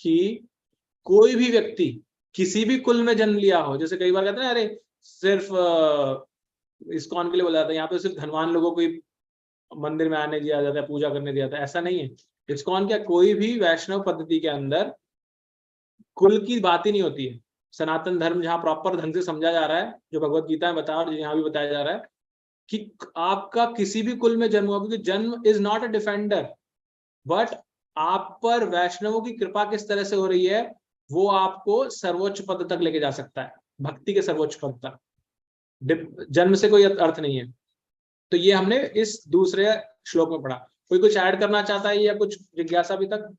कि कोई भी व्यक्ति किसी भी कुल में जन्म लिया हो, जैसे कई बार कहते हैं अरे सिर्फ इस्कॉन के लिए बोला जाता है, यहाँ पे सिर्फ धनवान लोगों को मंदिर में आने दिया जाता है, पूजा करने दिया जाता है, ऐसा नहीं है। इस्कॉन क्या, कोई भी वैष्णव पद्धति के अंदर कुल की बात ही नहीं होती है। सनातन धर्म जहाँ प्रॉपर ढंग से समझा जा रहा है, जो भगवत गीता में बताया और यहाँ भी बताया जा रहा है कि आपका किसी भी कुल में जन्म हुआ, क्योंकि जन्म is not a defender, but आप पर वैष्णवों की कृपा किस तरह से हो रही है, वो आपको सर्वोच्च पद तक लेके जा सकता है, भक्ति के सर्वोच्च पद तक। जन्म से कोई अर्थ नहीं है। तो ये हमने इस दूसरे श्लोक में पढ़ा। कोई कुछ ऐड करना चाहता है या कुछ जिज्ञासा अभी तक?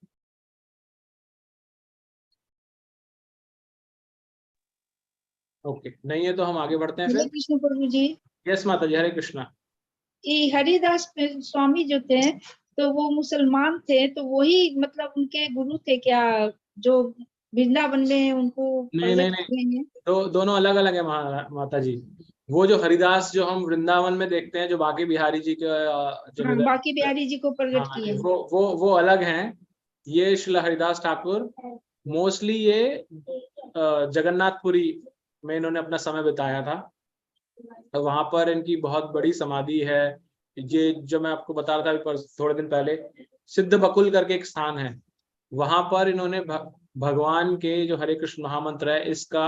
ओके, नहीं है तो हम आगे बढ़ते हैं हरे फिर। कृष्ण प्रभु जी। यस माता जी, हरे कृष्णा। ये हरिदास स्वामी जो थे तो वो मुसलमान थे, तो वही मतलब उनके गुरु थे क्या, जो वृंदावन में उनको नहीं प्रकट नहीं, किए हैं? तो दोनों अलग अलग है माता जी। वो जो हरिदास जो हम वृंदावन में देखते हैं, जो बाकी बिहारी जी के जो हाँ, बाकी बिहारी जी को प्रकट हाँ, किए हैं। वो अलग हैं। ये श्री हरिदास ठाकुर मोस्टली ये जगन्नाथपुरी में इन्होंने अपना समय बिताया था। तो वहां पर इनकी बहुत बड़ी समाधि है। ये जो मैं आपको बता रहा था अभी थोड़े दिन पहले, सिद्ध बकुल करके एक स्थान है, वहां पर इन्होंने भगवान के जो हरे कृष्ण महामंत्र है इसका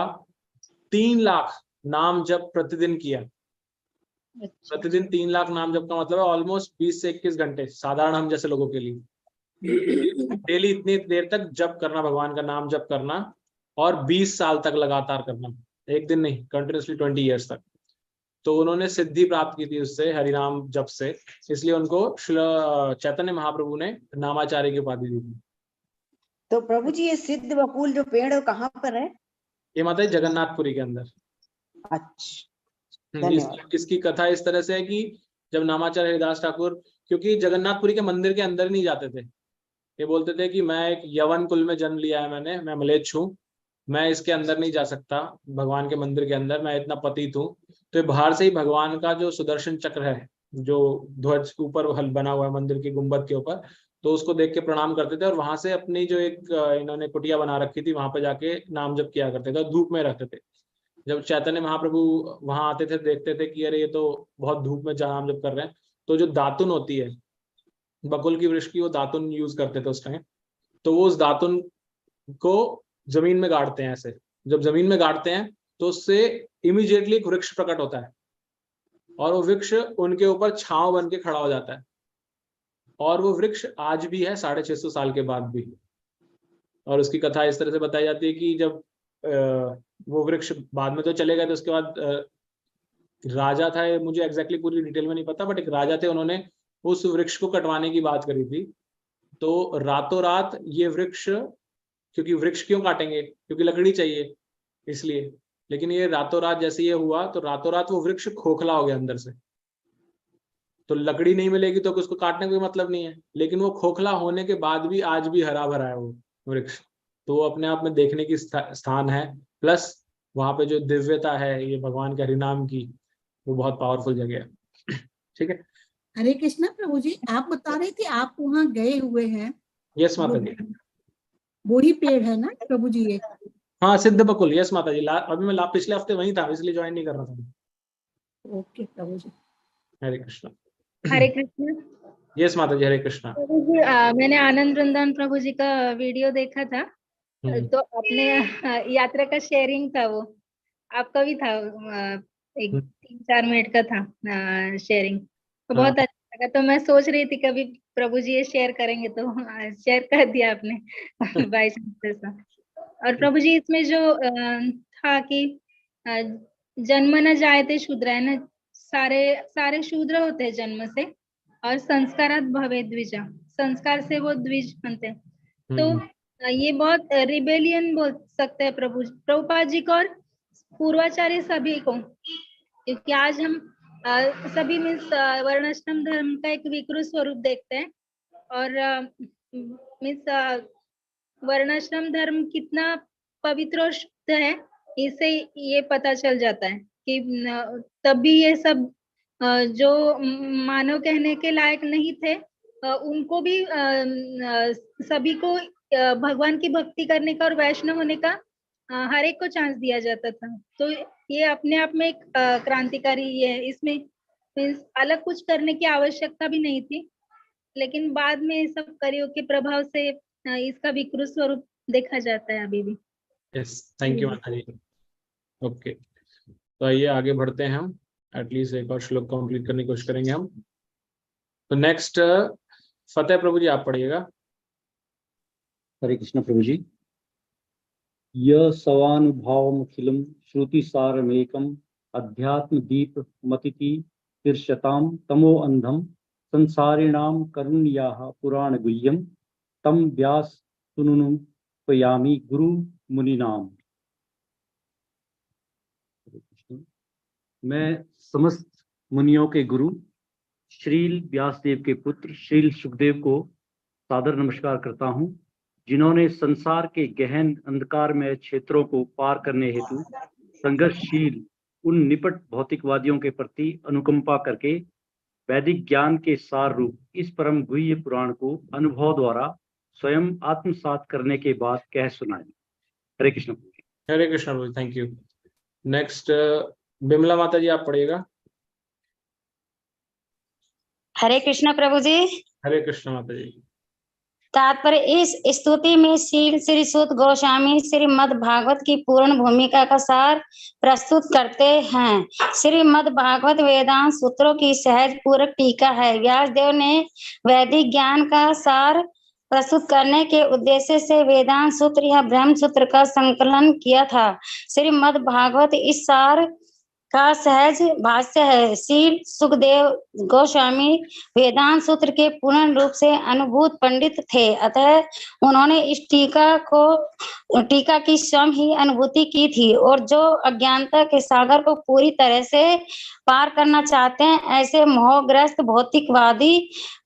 3 लाख नाम जप प्रतिदिन किया। प्रतिदिन 3 लाख नाम जप का मतलब है ऑलमोस्ट 20 से 21 घंटे, साधारण हम जैसे लोगों के लिए डेली इतनी देर तक जप करना, भगवान का नाम जप करना, और 20 साल तक लगातार करना, एक दिन नहीं, कंटिन्यूसली 20 ईयर्स तक। तो उन्होंने सिद्धि प्राप्त की थी उससे, हरिनाम जप से, इसलिए उनको श्री चैतन्य महाप्रभु ने नामाचार्य की उपाधि दी थी। तो प्रभु जी ये सिद्ध बकुल जो पेड़ है कहाँ पर है? ये माता जी जगन्नाथपुरी के अंदर। अच्छा, इसकी कथा इस तरह से है कि जब नामाचार्य हरिदास ठाकुर, क्योंकि जगन्नाथपुरी के मंदिर के अंदर नहीं जाते थे, ये बोलते थे कि मैं एक यवन कुल में जन्म लिया है, मैं मलेच्छ हूँ, मैं इसके अंदर नहीं जा सकता, भगवान के मंदिर के अंदर, मैं इतना पतित हूँ। तो बाहर से ही भगवान का जो सुदर्शन चक्र है, जो ध्वज ऊपर हल बना हुआ है मंदिर के गुंबद के ऊपर, तो उसको देख के प्रणाम करते थे, और वहां से अपनी जो एक इन्होंने कुटिया बना रखी थी, वहां पे जाके नाम जप किया करते थे, धूप में रखते थे। जब चैतन्य महाप्रभु वहां आते थे, देखते थे कि अरे ये तो बहुत धूप में नाम जप कर रहे हैं, तो जो दातुन होती है बकुल की वृक्ष की, वो दातुन यूज करते थे उस टाइम। तो वो उस दातुन को जमीन में गाड़ते हैं ऐसे, जब जमीन में गाड़ते हैं तो उससे इमीडिएटली एक वृक्ष प्रकट होता है, और वो वृक्ष उनके ऊपर छांव बन के खड़ा हो जाता है, और वो वृक्ष आज भी है 650 साल के बाद भी। और उसकी कथा इस तरह से बताई जाती है कि जब वो वृक्ष बाद में तो चले गए, तो उसके बाद राजा था, मुझे एग्जैक्टली पूरी डिटेल में नहीं पता, बट एक राजा थे, उन्होंने उस वृक्ष को कटवाने की बात करी थी। तो रातों रात ये वृक्ष, क्योंकि वृक्ष क्यों काटेंगे, क्योंकि लकड़ी चाहिए इसलिए, लेकिन ये रातों रात जैसे ये हुआ, तो रातों रात वो वृक्ष खोखला हो गया अंदर से। तो लकड़ी नहीं मिलेगी तो उसको काटने का कोई मतलब नहीं है, लेकिन वो खोखला होने के बाद भी आज भी हरा भरा है वो वृक्ष। तो वो अपने आप में देखने की स्थान है, प्लस वहां पे जो दिव्यता है ये भगवान के हरिनाम की, वो बहुत पावरफुल जगह है। ठीक है, हरे कृष्णा प्रभु जी, आप बता रहे थे आप वहाँ गए हुए हैं। यस माता जी, वही पेड़ है ना प्रभु जी ये? हाँ, सिद्ध बकुल, यस माता जी। अभी मैं पिछले हफ्ते वहीं था, इसलिए ज्वाइन नहीं कर रहा था। ओके प्रभु जी, हरे कृष्णा। हरे कृष्ण यस माता जी, हरे कृष्णा। प्रभु जी, मैंने आनंद वृंदावन प्रभु जी का वीडियो देखा था, तो अपने यात्रा का शेयरिंग था, वो आपका भी था, एक 3-4 मिनट का था शेयरिंग, तो बहुत अच्छा लगा। तो मैं सोच रही थी कभी प्रभु जी ये शेयर करेंगे, तो शेयर कर दिया आपने बाई चांस ऐसा। और प्रभु जी इसमें जो था कि जन्म न जायते शूद्र, है ना, सारे शूद्र होते हैं जन्म से, और संस्कारात भवे द्विजा, संस्कार से वो द्विज बनते हैं। तो ये बहुत रिबेलियन बोल सकते हैं प्रभुपाद जी को और पूर्वाचार्य सभी को, क्योंकि आज हम सभी मीन्स वर्णाश्रम धर्म का एक विकृत स्वरूप देखते हैं, और मीन्स वर्णाश्रम धर्म कितना पवित्र और शुद्ध है, इससे ये पता चल जाता है कि तभी ये सब जो मानव कहने के लायक नहीं थे, उनको भी सभी को भगवान की भक्ति करने का और वैष्णव होने का हर एक को चांस दिया जाता था। तो ये अपने आप में एक क्रांतिकारी है, इसमें मीन्स अलग कुछ करने की आवश्यकता भी नहीं थी, लेकिन बाद में सब कलियुग के प्रभाव से इसका विकृत स्वरूप देखा जाता है अभी भी। यस, थैंक यू माता जी। ओके, तो आइए आगे बढ़ते हैं हम, एटलीस्ट एक और श्लोक कंप्लीट करने की कोशिश करेंगे हम। तो नेक्स्ट फतेह प्रभु जी आप पढ़िएगा। हरे कृष्ण प्रभु जी। य सवानुभावमखिलम श्रुतिसारमेकम अध्यात्म दीप मतिति तिर्षताम तमो अंधम संसारिणाम करुण्याः पुराण गुह्यम तम व्यास सुनुपयामि गुरु मुनिनाम। मैं समस्त मुनियों के गुरु श्रील व्यासदेव के पुत्र श्रील सुखदेव को सादर नमस्कार करता हूँ, जिन्होंने संसार के गहन अंधकारमय क्षेत्रों को पार करने हेतु संघर्षशील उन निपट भौतिकवादियों के प्रति अनुकंपा करके वैदिक ज्ञान के सार रूप इस परम गुह्य पुराण को अनुभव द्वारा स्वयं आत्मसात करने के बाद कह सुनाए। Hare Krishna. Hare Krishna, thank you. Next Bimla माता जी, आप पढ़िएगा। हरे कृष्ण प्रभु जी। हरे कृष्ण माता जी। तात्पर्य इस स्तुति में श्री सूत गोस्वामी श्रीमद् भागवत की पूर्ण भूमिका का सार प्रस्तुत करते हैं। श्रीमद् भागवत वेदांत सूत्रों की सहज पूरक टीका है। व्यासदेव ने वैदिक ज्ञान का सार प्रस्तुत करने के उद्देश्य से वेदांत सूत्र या ब्रह्म सूत्र का संकलन किया था। श्रीमद् भागवत इस सार का सहज भाष्य है। श्री सुखदेव गोस्वामी वेदांत सूत्र के पूर्ण रूप से अनुभूत पंडित थे, अतः उन्होंने इस टीका की स्वयं ही अनुभूति की थी, और जो अज्ञानता के सागर को पूरी तरह से पार करना चाहते हैं, ऐसे मोहग्रस्त भौतिकवादी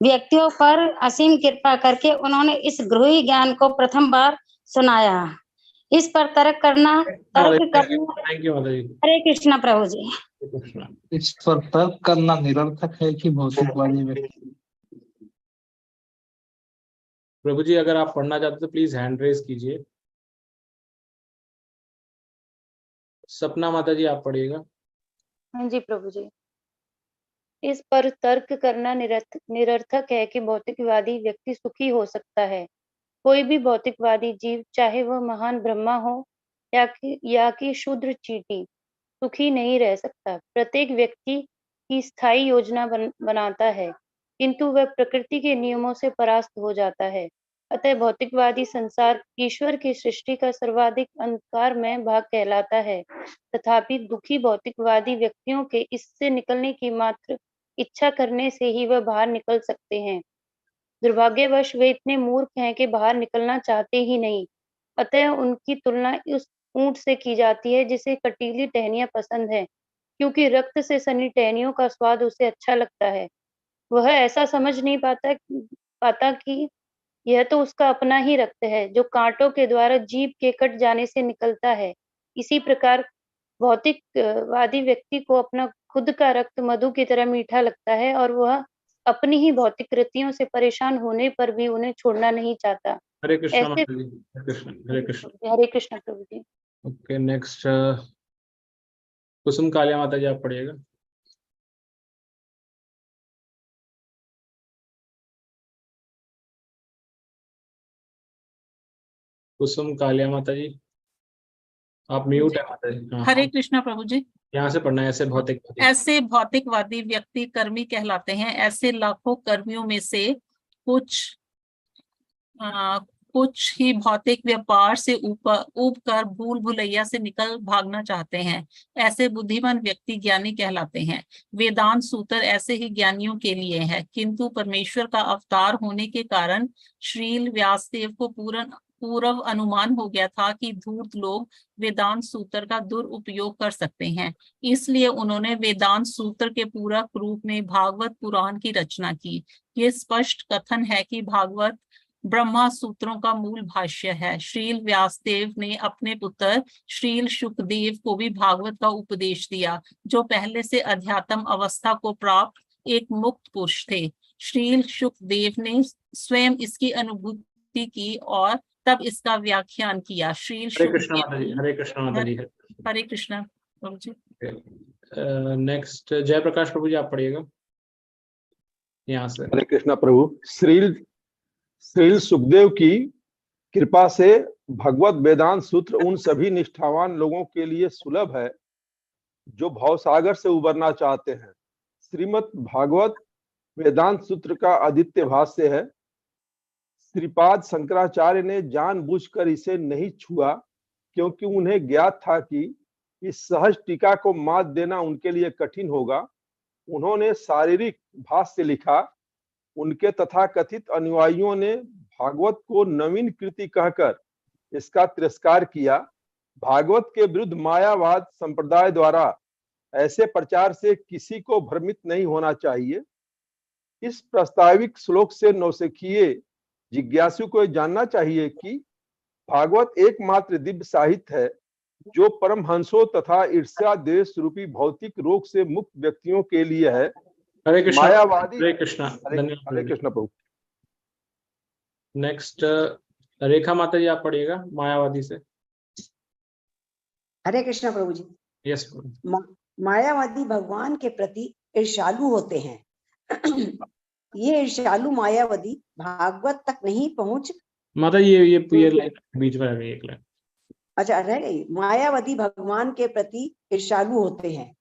व्यक्तियों पर असीम कृपा करके उन्होंने इस गृही ज्ञान को प्रथम बार सुनाया। इस पर तर्क करना थैंक यू माता जी। हरे कृष्णा प्रभु जी। इस पर तर्क करना निरर्थक है कि भौतिकवादी व्यक्ति। प्रभु जी, अगर आप पढ़ना चाहते तो प्लीज हैंड रेज कीजिए। सपना माता जी, आप पढ़िएगा। हाँ जी प्रभु जी। इस पर तर्क करना निरर्थक है कि भौतिकवादी व्यक्ति सुखी हो सकता है। कोई भी भौतिकवादी जीव, चाहे वह महान ब्रह्मा हो या कि शूद्र चींटी, सुखी नहीं रह सकता। प्रत्येक व्यक्ति की स्थायी योजना बनाता है, किंतु वह प्रकृति के नियमों से परास्त हो जाता है। अतः भौतिकवादी संसार ईश्वर की सृष्टि का सर्वाधिक अंधकारमय भाग कहलाता है। तथापि दुखी भौतिकवादी व्यक्तियों के इससे निकलने की मात्र इच्छा करने से ही वह बाहर निकल सकते हैं। दुर्भाग्यवश वे इतने मूर्ख हैं कि बाहर निकलना चाहते ही नहीं। अतः उनकी तुलना उस ऊंट से की जाती है जिसे कटीली टहनियां पसंद है, क्योंकि रक्त से सनी टहनियों का स्वाद उसे अच्छा लगता है। वह ऐसा समझ नहीं पाता कि यह तो उसका अपना ही रक्त है, जो कांटों के द्वारा जीभ के कट जाने से निकलता है। इसी प्रकार भौतिकवादी व्यक्ति को अपना खुद का रक्त मधु की तरह मीठा लगता है, और वह अपनी ही भौतिक कृतियों से परेशान होने पर भी उन्हें छोड़ना नहीं चाहता। हरे कृष्ण माता जी। हरे कृष्ण। हरे कृष्ण। हरे कृष्ण प्रभु जी। ओके, नेक्स्ट कुसुम कालिया माता जी, आप पढ़िएगा। कुसुम कालिया माता जी, आप म्यूट है माता जी। हाँ, हरे कृष्णा प्रभु जी। यहाँ से पढ़ना है। ऐसे भौतिकवादी व्यक्ति कर्मी कहलाते हैं। ऐसे लाखों कर्मियों में से कुछ ही भौतिक व्यापार से ऊब कर भूल भुलैया से निकल भागना चाहते हैं। ऐसे बुद्धिमान व्यक्ति ज्ञानी कहलाते हैं। वेदांत सूत्र ऐसे ही ज्ञानियों के लिए है, किंतु परमेश्वर का अवतार होने के कारण श्रील व्यासदेव को पूर्व अनुमान हो गया था कि धूर्त लोग वेदांत सूत्र का दुरुपयोग कर सकते हैं। इसलिए उन्होंने वेदांत सूत्र के पूरक रूप में भागवत पुराण की रचना की। ये स्पष्ट कथन है कि भागवत ब्रह्मा सूत्रों का मूल भाष्य है। श्रील व्यासदेव ने अपने पुत्र श्रील शुकदेव को भी भागवत का उपदेश दिया, जो पहले से अध्यात्म अवस्था को प्राप्त एक मुक्त पुरुष थे। श्रील शुकदेव ने स्वयं इसकी अनुभूति की और तब इसका व्याख्यान किया। श्रील हरे कृष्ण माता जी। हरे कृष्ण माता जी। हरे कृष्ण प्रभु जी। नेक्स्ट जयप्रकाश प्रभु जी, आप पढ़िएगा यहाँ से। हरे कृष्णा प्रभु। श्रील सुखदेव की कृपा से भगवत वेदांत सूत्र उन सभी निष्ठावान लोगों के लिए सुलभ है जो भवसागर से उबरना चाहते हैं। श्रीमद् भागवत वेदांत सूत्र का आदित्य भाष्य है। श्रीपाद शंकराचार्य ने जानबूझकर इसे नहीं छुआ, क्योंकि उन्हें ज्ञात था कि इस सहज टीका को मात देना उनके लिए कठिन होगा। उन्होंने शारीरिक भाष्य लिखा। उनके तथाकथित अनुयायियों ने भागवत को नवीन कृति कहकर इसका तिरस्कार किया। भागवत के विरुद्ध मायावाद संप्रदाय द्वारा ऐसे प्रचार से किसी को भ्रमित नहीं होना चाहिए। इस प्रास्ताविक श्लोक से नौसिखिए जिज्ञासु को जानना चाहिए कि भागवत एकमात्र दिव्य साहित्य है जो परमहंसों तथा ईर्ष्या द्वेष रूपी भौतिक रोग से मुक्त व्यक्तियों के लिए है। हरे कृष्ण। मायावादी हरे कृष्ण। हरे कृष्ण प्रभु। नेक्स्ट रेखा माता जी आप पढ़िएगा मायावादी से। हरे कृष्ण प्रभु जी। यस। मायावादी भगवान के प्रति ईर्ष्यालु होते हैं। ये ईर्ष्यालु मायावादी भागवत तक नहीं पहुंच। माता ये बीच में रह गई एक लाइन। अच्छा रह गई। मायावादी भगवान के प्रति ईर्ष्यालु होते हैं।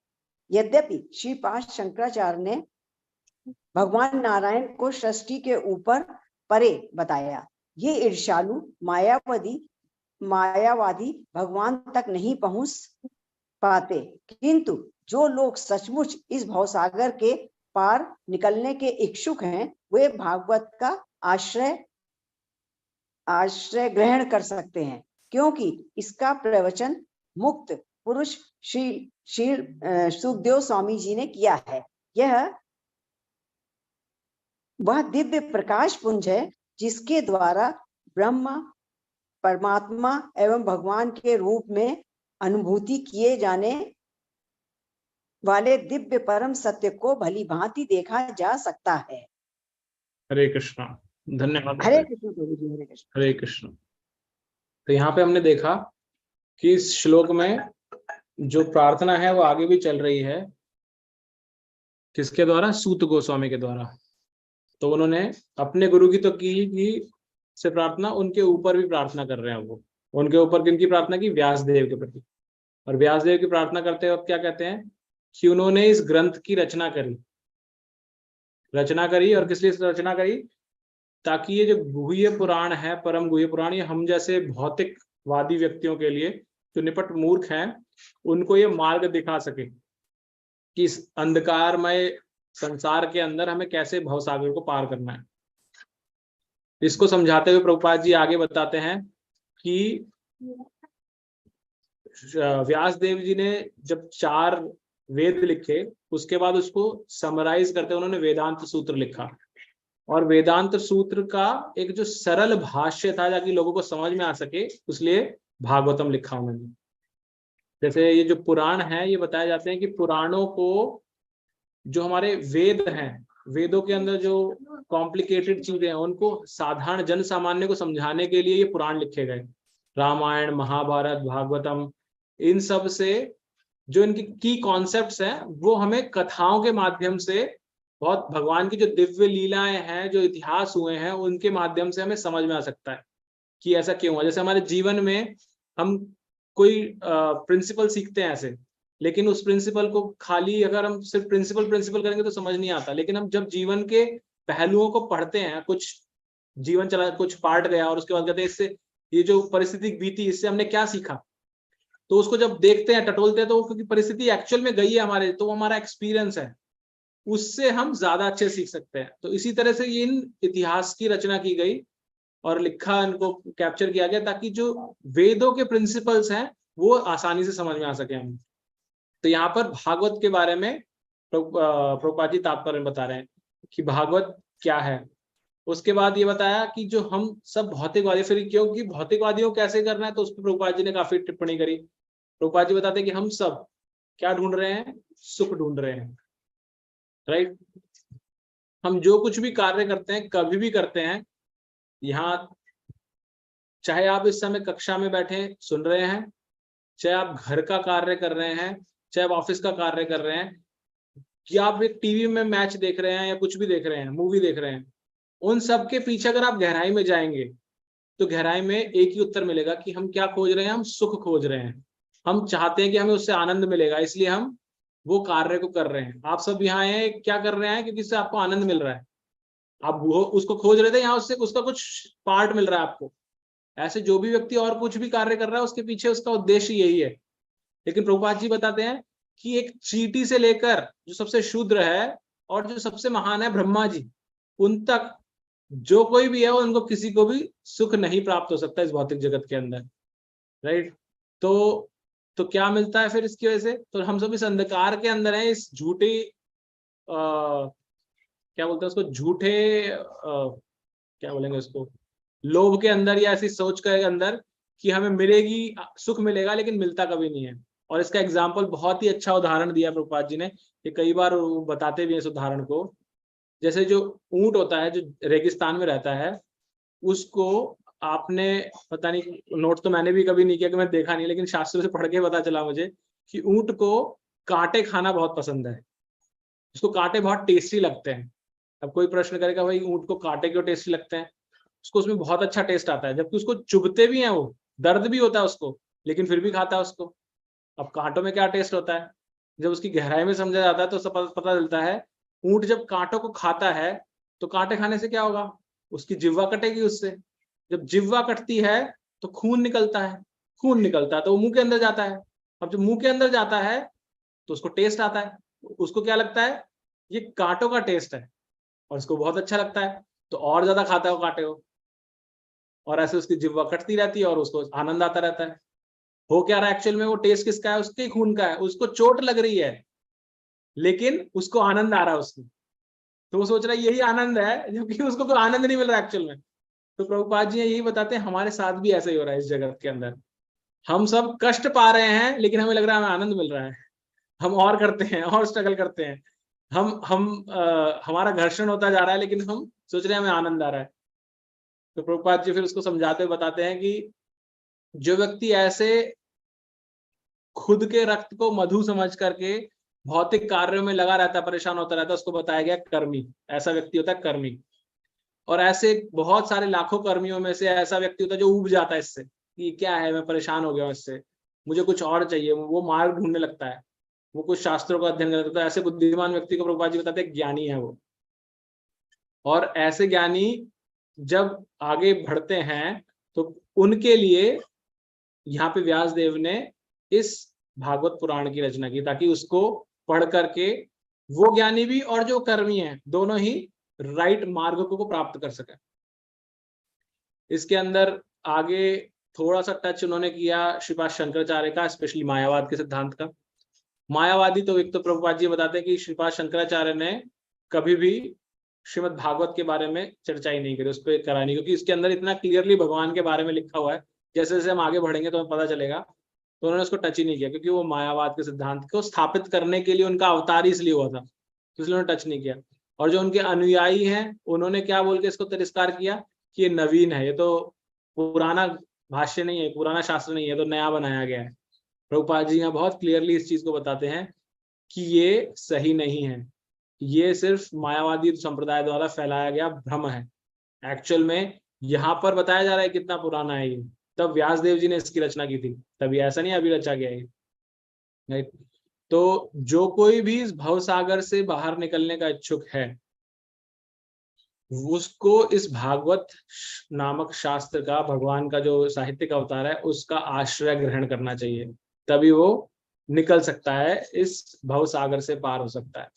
यद्यपि श्रीपाद शंकराचार्य ने भगवान नारायण को सृष्टि के ऊपर परे बताया, ये ईर्ष्यालु मायावादी भगवान तक नहीं पहुंच पाते, किंतु जो लोग सचमुच इस भवसागर के पार निकलने के इच्छुक हैं, वे भागवत का आश्रय ग्रहण कर सकते हैं, क्योंकि इसका प्रवचन मुक्त पुरुष श्री सुखदेव स्वामी जी ने किया है। यह वह दिव्य प्रकाश पुंज है जिसके द्वारा ब्रह्मा परमात्मा एवं भगवान के रूप में अनुभूति किए जाने वाले दिव्य परम सत्य को भली भांति देखा जा सकता है। हरे कृष्ण। धन्यवाद। हरे कृष्ण प्रभु जी। हरे कृष्ण। हरे कृष्ण। तो यहाँ पे हमने देखा कि इस श्लोक में जो प्रार्थना है वो आगे भी चल रही है। किसके द्वारा? सूत गोस्वामी के द्वारा। तो उन्होंने अपने गुरु की तो की से प्रार्थना, उनके ऊपर भी प्रार्थना कर रहे हैं। वो उनके ऊपर किनकी प्रार्थना की? व्यासदेव के प्रति। और व्यासदेव की प्रार्थना करते वक्त क्या कहते हैं कि उन्होंने इस ग्रंथ की रचना करी। और किस लिए रचना करी? ताकि ये जो गुह्य पुराण है, परम गुह्य पुराण, ये हम जैसे भौतिकवादी व्यक्तियों के लिए जो निपट मूर्ख हैं, उनको ये मार्ग दिखा सके कि इस अंधकारमय संसार के अंदर हमें कैसे भवसागर को पार करना है। इसको समझाते हुए प्रभुपाद जी आगे बताते हैं कि व्यासदेव जी ने जब 4 वेद लिखे, उसके बाद उसको समराइज करते उन्होंने वेदांत सूत्र लिखा। और वेदांत सूत्र का एक जो सरल भाष्य था ताकि लोगों को समझ में आ सके, इसलिए भागवतम लिखा उन्होंने। जैसे ये जो पुराण है, ये बताए जाते हैं कि पुराणों को जो हमारे वेद हैं, वेदों के अंदर जो कॉम्प्लिकेटेड चीजें हैं, उनको साधारण जन सामान्य को समझाने के लिए ये पुराण लिखे गए। रामायण, महाभारत, भागवतम, इन सब से जो इनकी की कॉन्सेप्ट्स हैं वो हमें कथाओं के माध्यम से, बहुत भगवान की जो दिव्य लीलाएं हैं, जो इतिहास हुए हैं, उनके माध्यम से हमें समझ में आ सकता है कि ऐसा क्यों हुआ। जैसे हमारे जीवन में हम कोई प्रिंसिपल सीखते हैं ऐसे, लेकिन उस प्रिंसिपल को खाली अगर हम सिर्फ प्रिंसिपल करेंगे तो समझ नहीं आता। लेकिन हम जब जीवन के पहलुओं को पढ़ते हैं, कुछ जीवन चला, कुछ पार्ट गया, और उसके बाद कहते हैं इससे ये जो परिस्थिति बीती, इससे हमने क्या सीखा, तो उसको जब देखते हैं, टटोलते हैं, तो क्योंकि परिस्थिति एक्चुअल में गई है हमारे, तो हमारा एक्सपीरियंस है, उससे हम ज्यादा अच्छे सीख सकते हैं। तो इसी तरह से इन इतिहास की रचना की गई और लिखा, इनको कैप्चर किया गया ताकि जो वेदों के प्रिंसिपल्स हैं वो आसानी से समझ में आ सके हमें। तो यहाँ पर भागवत के बारे में प्रभुपाद जी तात्पर्य बता रहे हैं कि भागवत क्या है। उसके बाद ये बताया कि जो हम सब भौतिकवादी, फिर क्योंकि भौतिकवादियों कैसे करना है, तो उस पर प्रभुपाद जी ने काफी टिप्पणी करी। प्रभुपाद जी बताते हैं कि हम सब क्या ढूंढ रहे हैं? सुख ढूंढ रहे हैं, राइट। हम जो कुछ भी कार्य करते हैं, कभी भी करते हैं, यहाँ चाहे आप इस समय कक्षा में बैठे सुन रहे हैं, चाहे आप घर का कार्य कर रहे हैं, चाहे आप ऑफिस का कार्य कर रहे हैं, या आप एक टीवी में मैच देख रहे हैं या कुछ भी देख रहे हैं, मूवी देख रहे हैं, उन सब के पीछे अगर आप गहराई में जाएंगे तो गहराई में एक ही उत्तर मिलेगा कि हम क्या खोज रहे हैं? हम सुख खोज रहे हैं। हम चाहते हैं कि हमें उससे आनंद मिलेगा, इसलिए हम वो कार्य को कर रहे हैं। आप सब यहाँ आए क्या कर रहे हैं? क्योंकि इससे आपको आनंद मिल रहा है। आप वो उसको खोज रहे थे, यहाँ उससे उसका कुछ पार्ट मिल रहा है आपको। ऐसे जो भी व्यक्ति और कुछ भी कार्य कर रहा है उसके पीछे उसका उद्देश्य यही है। लेकिन प्रभुपाद जी बताते हैं कि एक चींटी से लेकर जो सबसे शूद्र है और जो सबसे महान है ब्रह्मा जी, उन तक जो कोई भी है उनको किसी को भी सुख नहीं प्राप्त हो सकता इस भौतिक जगत के अंदर, राइट। तो क्या मिलता है फिर इसकी वजह से? तो हम सब इस अंधकार के अंदर हैं, इस झूठे क्या बोलते हैं उसको, झूठे क्या बोलेंगे उसको, लोभ के अंदर या ऐसी सोच के अंदर कि हमें मिलेगी, सुख मिलेगा, लेकिन मिलता कभी नहीं है। और इसका एग्जाम्पल बहुत ही अच्छा उदाहरण दिया प्रभुपाद जी ने, कि कई बार वो बताते भी हैं इस उदाहरण को। जैसे जो ऊंट होता है जो रेगिस्तान में रहता है, उसको आपने पता नहीं, नोट तो मैंने भी कभी नहीं किया कि मैं देखा नहीं, लेकिन शास्त्रों से पढ़ के पता चला मुझे कि ऊंट को कांटे खाना बहुत पसंद है, उसको कांटे बहुत टेस्टी लगते हैं। अब कोई प्रश्न करेगा भाई ऊंट को कांटे क्यों टेस्टी लगते हैं? उसको उसमें बहुत अच्छा टेस्ट आता है, जबकि उसको चुभते भी हैं, वो दर्द भी होता है उसको, लेकिन फिर भी खाता है उसको। अब कांटों में क्या टेस्ट होता है? जब उसकी गहराई में समझा जाता है तो सब पता चलता है, ऊंट जब कांटों को खाता है तो कांटे खाने से क्या होगा, उसकी जिह्वा कटेगी उससे। जब जिह्वा कटती है तो खून निकलता है, खून निकलता है तो वो मुंह के अंदर जाता है। अब जब मुंह के अंदर जाता है तो उसको टेस्ट आता है, उसको क्या लगता है, ये कांटों का टेस्ट है, और उसको बहुत अच्छा लगता है, तो और ज्यादा खाता है वो कांटे को, और ऐसे उसकी जिह्वा कटती रहती है और उसको आनंद आता रहता है। हो क्या रहा है एक्चुअल में, वो टेस्ट किसका है, उसके खून का है। उसको चोट लग रही है लेकिन उसको आनंद आ रहा है उसको, तो वो सोच रहा है यही आनंद है, जबकि उसको कोई आनंद नहीं मिल रहा एक्चुअल में। तो प्रभुपाद जी यही बताते हैं, हमारे साथ भी ऐसा ही हो रहा है इस जगत के अंदर। हम सब कष्ट पा रहे हैं लेकिन हमें लग रहा है हमें आनंद मिल रहा है। हम और करते हैं और स्ट्रगल करते हैं, हमारा घर्षण होता जा रहा है, लेकिन हम सोच रहे हैं हमें आनंद आ रहा है। तो प्रभुपाद जी फिर उसको समझाते हुए बताते हैं कि जो व्यक्ति ऐसे खुद के रक्त को मधु समझ करके भौतिक कार्यों में लगा रहता है, परेशान होता रहता है, उसको बताया गया कर्मी। ऐसा व्यक्ति होता है कर्मी। और ऐसे बहुत सारे लाखों कर्मियों में से ऐसा व्यक्ति होता है जो ऊब जाता है इससे, कि क्या है, मैं परेशान हो गया हूं इससे, मुझे कुछ और चाहिए। वो मार्ग ढूंढने लगता है, वो कुछ शास्त्रों का अध्ययन करता है। ऐसे बुद्धिमान व्यक्ति को प्रभुपाद जी बताते हैं ज्ञानी है वो। और ऐसे ज्ञानी जब आगे बढ़ते हैं तो उनके लिए यहाँ पे व्यास देव ने इस भागवत पुराण की रचना की, ताकि उसको पढ़ करके वो ज्ञानी भी और जो कर्मी हैं दोनों ही राइट मार्ग को प्राप्त कर सके। इसके अंदर आगे थोड़ा सा टच उन्होंने किया श्रीपाद शंकराचार्य का, स्पेशली मायावाद के सिद्धांत का। मायावादी तो एक तो प्रभुपाद जी बताते हैं कि श्रीपाद शंकराचार्य ने कभी भी श्रीमद् भागवत के बारे में चर्चा ही नहीं करी, उस पर करा नहीं, क्योंकि इसके अंदर इतना क्लियरली भगवान के बारे में लिखा हुआ है। जैसे जैसे हम आगे बढ़ेंगे तो हमें पता चलेगा। तो उन्होंने उसको टच ही नहीं किया, क्योंकि वो मायावाद के सिद्धांत को स्थापित करने के लिए उनका अवतार इसलिए हुआ था, तो इसलिए उन्होंने टच नहीं किया। और जो उनके अनुयायी हैं उन्होंने क्या बोल के इसको तिरस्कार किया कि ये नवीन है, ये तो पुराना भाष्य नहीं है, पुराना शास्त्र नहीं है, तो नया बनाया गया है। प्रभुपाद जी यहाँ बहुत क्लियरली इस चीज को बताते हैं कि ये सही नहीं है, ये सिर्फ मायावादी संप्रदाय द्वारा फैलाया गया भ्रम है। एक्चुअल में यहाँ पर बताया जा रहा है कितना पुराना है ये, तब व्यास देव जी ने इसकी रचना की थी, तभी ऐसा नहीं अभी रचा गया है, राइट। तो जो कोई भी इस भव सागर से बाहर निकलने का इच्छुक है उसको इस भागवत नामक शास्त्र का, भगवान का जो साहित्यिक अवतार है उसका आश्रय ग्रहण करना चाहिए, तभी वो निकल सकता है, इस भव सागर से पार हो सकता है।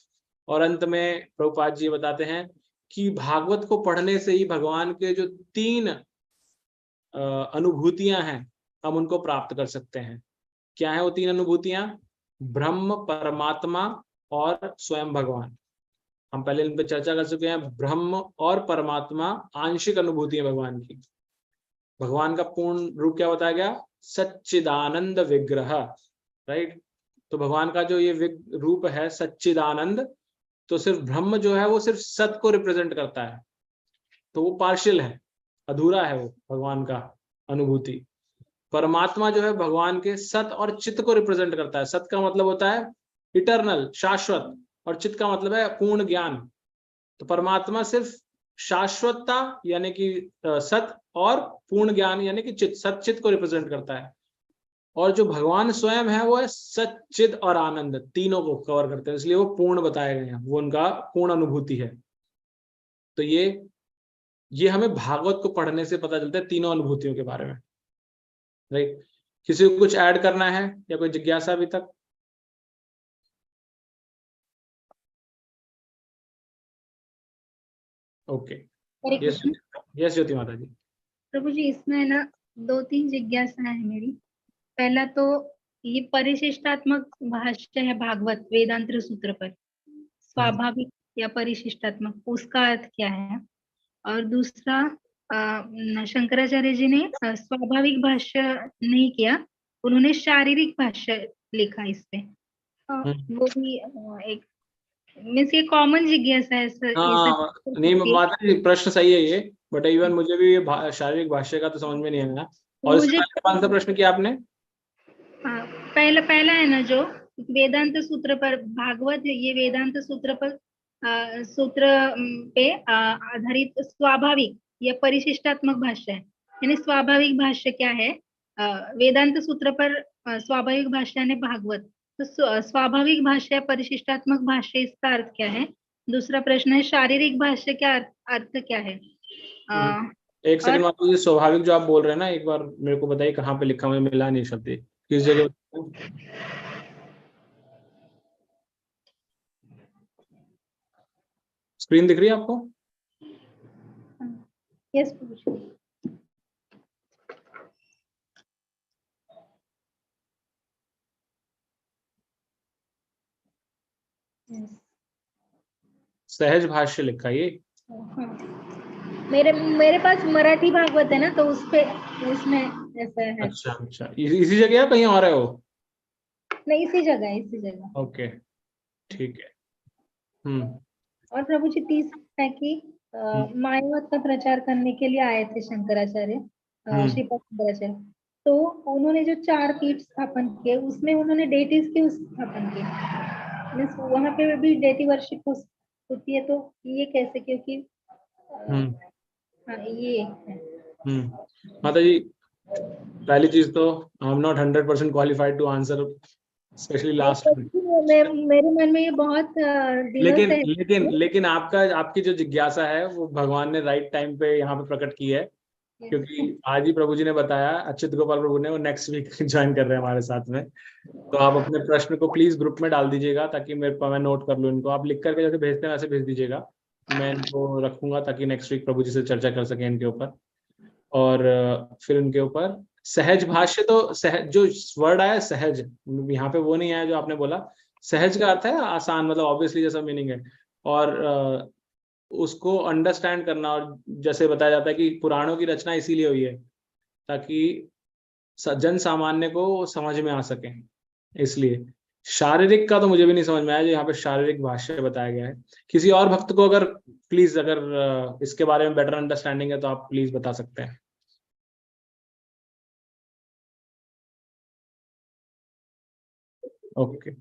और अंत में प्रभुपाद जी बताते हैं कि भागवत को पढ़ने से ही भगवान के जो 3 अनुभूतियां हैं हम उनको प्राप्त कर सकते हैं। क्या है वो 3 अनुभूतियां? ब्रह्म, परमात्मा और स्वयं भगवान। हम पहले इन पर चर्चा कर चुके हैं। ब्रह्म और परमात्मा आंशिक अनुभूति है भगवान की। भगवान का पूर्ण रूप क्या बताया गया? सच्चिदानंद विग्रह, राइट। तो भगवान का जो ये रूप है सच्चिदानंद, तो सिर्फ ब्रह्म जो है वो सिर्फ सत को रिप्रेजेंट करता है, तो वो पार्शियल है, अधूरा है वो भगवान का अनुभूति। परमात्मा जो है भगवान के सत और चित्त को रिप्रेजेंट करता है। सत का मतलब होता है इटर्नल, शाश्वत, और चित्त का मतलब है पूर्ण ज्ञान। तो परमात्मा सिर्फ शाश्वतता यानी कि सत, और पूर्ण ज्ञान यानी कि चित्त, सत चित्त को रिप्रेजेंट करता है। और जो भगवान स्वयं है वो है सच्चिद और आनंद, तीनों को कवर करते हैं, इसलिए वो पूर्ण बताए गए हैं, वो उनका पूर्ण अनुभूति है। तो ये हमें भागवत को पढ़ने से पता चलता है, तीनों अनुभूतियों के बारे में। राइट, किसी को कुछ ऐड करना है या कोई जिज्ञासा अभी तक? ओके, यस ज्योति माता जी। प्रभु जी, इसमें ना 2-3 जिज्ञासा है मेरी। पहला तो ये परिशिष्टात्मक भाष्य है भागवत वेदांत सूत्र पर, स्वाभाविक या परिशिष्टात्मक, उसका अर्थ क्या है? और दूसरा, शंकराचार्य जी ने स्वाभाविक भाष्य नहीं किया, उन्होंने शारीरिक भाष्य लिखा इस पे। वो भी एक मीन्स ये कॉमन जिज्ञासा है सर। हाँ, नहीं माता जी, प्रश्न सही है ये, बट इवन मुझे भी ये शारीरिक भाष्य का तो समझ में नहीं आया। और इसके बाद कौन सा प्रश्न किया आपने? हाँ, पहला है ना जो वेदांत सूत्र पर भागवत, ये वेदांत सूत्र पर सूत्र पे आधारित स्वाभाविक या परिशिष्टात्मक भाष्य है, यानी स्वाभाविक भाष्य क्या है? वेदांत सूत्र पर स्वाभाविक भाष्य यानी भागवत, तो स्वाभाविक भाष्य परिशिष्टात्मक भाष्य, इसका अर्थ क्या है? दूसरा प्रश्न है शारीरिक भाष्य क्या अर्थ क्या है? एक सेकंड माता जी, स्वाभाविक जो आप बोल रहे हैं ना, एक बार मेरे को बताइए कहाँ पे लिखा, मुझे मिला नहीं शब्द, किस जगह? स्क्रीन दिख रही है आपको? यस। सहज भाष्य लिखा ये। मेरे पास मराठी भागवत है ना, तो उसमें ऐसा है। अच्छा, इसी जगह है कहीं और है वो? नहीं, इसी जगह। ओके, ठीक है। और प्रभु जी, तीसरा है कि मायावत का प्रचार करने के लिए आए थे शंकराचार्य, श्रीपाद शंकराचार्य, तो उन्होंने जो 4 पीठ स्थापन किए, उसमें उन्होंने डेटीज के स्थापन किए, वहां पे भी डेटी वर्शिप होती है, तो ये कैसे? क्योंकि ये माता जी, पहली चीज तो I am not 100% qualified to answer, specially last मेरे मन में ये बहुत लेकिन आपकी जो जिज्ञासा है वो भगवान ने राइट टाइम पे यहाँ पे प्रकट की है, क्योंकि आज ही प्रभु जी ने बताया, अच्युत गोपाल प्रभु ने, वो नेक्स्ट वीक ज्वाइन कर रहे हैं हमारे साथ में। तो आप अपने प्रश्न को प्लीज ग्रुप में डाल दीजिएगा, ताकि मैं नोट कर लूँ इनको। आप लिख करके जैसे भेजते हैं वैसे भेज दीजिएगा, मैं इनको रखूंगा ताकि नेक्स्ट वीक प्रभु जी से चर्चा कर सकें इनके ऊपर। और फिर उनके ऊपर सहज भाष्य, तो सहज जो वर्ड आया सहज, यहाँ पे वो नहीं आया जो आपने बोला। सहज का अर्थ है आसान, मतलब ऑब्वियसली जैसा मीनिंग है, और उसको अंडरस्टैंड करना, और जैसे बताया जाता है कि पुराणों की रचना इसीलिए हुई है ताकि जन सामान्य को समझ में आ सके, इसलिए। शारीरिक का तो मुझे भी नहीं समझ में आया जो यहाँ पे शारीरिक भाष्य बताया गया है। किसी और भक्त को अगर प्लीज, अगर इसके बारे में बेटर अंडरस्टैंडिंग है तो आप प्लीज बता सकते हैं। ओके,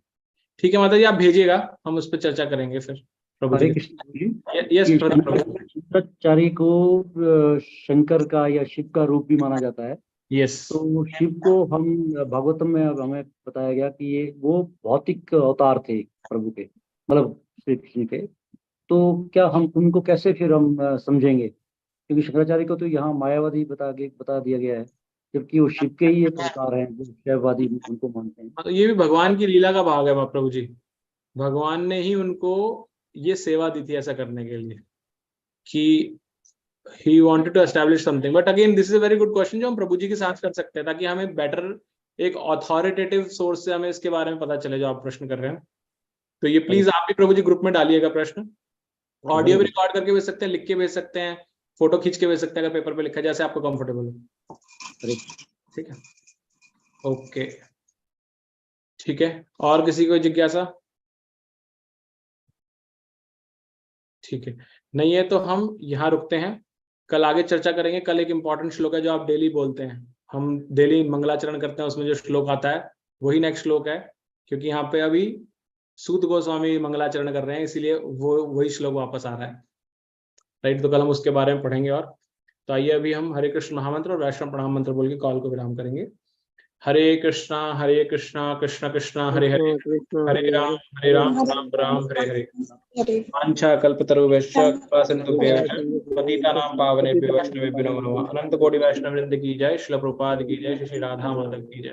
ठीक है माता जी, आप भेजिएगा, हम उस पर चर्चा करेंगे फिर। हरे कृष्ण। यस, शंकराचार्य को शंकर का या शिव का रूप भी माना जाता है। यस। तो शिव को हम भागवतम में हमें बताया गया कि ये वो भौतिक अवतार थे प्रभु के, मतलब श्री कृष्ण के। तो क्या हम उनको कैसे फिर हम समझेंगे? क्योंकि शंकराचार्य को तो यहाँ मायावादी बता दिया गया है, जबकि वो शिव के ही एक अवतार हैं जो शैववादी उनको मानते हैं। तो ये भी भगवान की लीला का भाग है प्रभु जी। भगवान ने ही उनको ये सेवा दी थी ऐसा करने के लिए, कि he wanted to establish something, but again this is a very good question जो हम प्रभु जी के साथ कर सकते हैं, ताकि हमें बेटर एक ऑथोरिटेटिव सोर्स से हमें इसके बारे में पता चले जो आप प्रश्न कर रहे हैं। तो ये प्लीज आप भी प्रभु जी ग्रुप में डालिएगा प्रश्न। ऑडियो भी रिकॉर्ड करके भेज सकते हैं, लिख के भेज सकते हैं, फोटो खींच के भेज सकते हैं, अगर पेपर पे लिखा, जैसे आपको कंफर्टेबल हो। ठीक है, ओके, ठीक है। और किसी को जिज्ञासा? ठीक है, नहीं है तो हम यहाँ रुकते हैं, कल आगे चर्चा करेंगे। कल एक इंपॉर्टेंट श्लोक है जो आप डेली बोलते हैं, हम डेली मंगलाचरण करते हैं, उसमें जो श्लोक आता है वही नेक्स्ट श्लोक है, क्योंकि यहाँ पे अभी सूत गोस्वामी मंगलाचरण कर रहे हैं, इसीलिए वो वही श्लोक वापस आ रहा है, राइट। तो कल हम उसके बारे में पढ़ेंगे। और तो आइए अभी हम हरे कृष्ण महामंत्र और वैष्णव प्रणाम मंत्र बोल के कॉल को विराम करेंगे। हरे कृष्णा कृष्ण कृष्ण हरे हरे, हरे राम राम राम हरे हरे। वाञ्छा कल्पतरुभ्यश्च कृपा सिन्धुभ्यश्च पतितानां पावनेभ्यो वैष्णवेभ्यो नमो नमः। अनंत कोटि वैष्णव वृंद की जय, श्रील प्रभुपाद की जय, श्री राधा माधव की जय।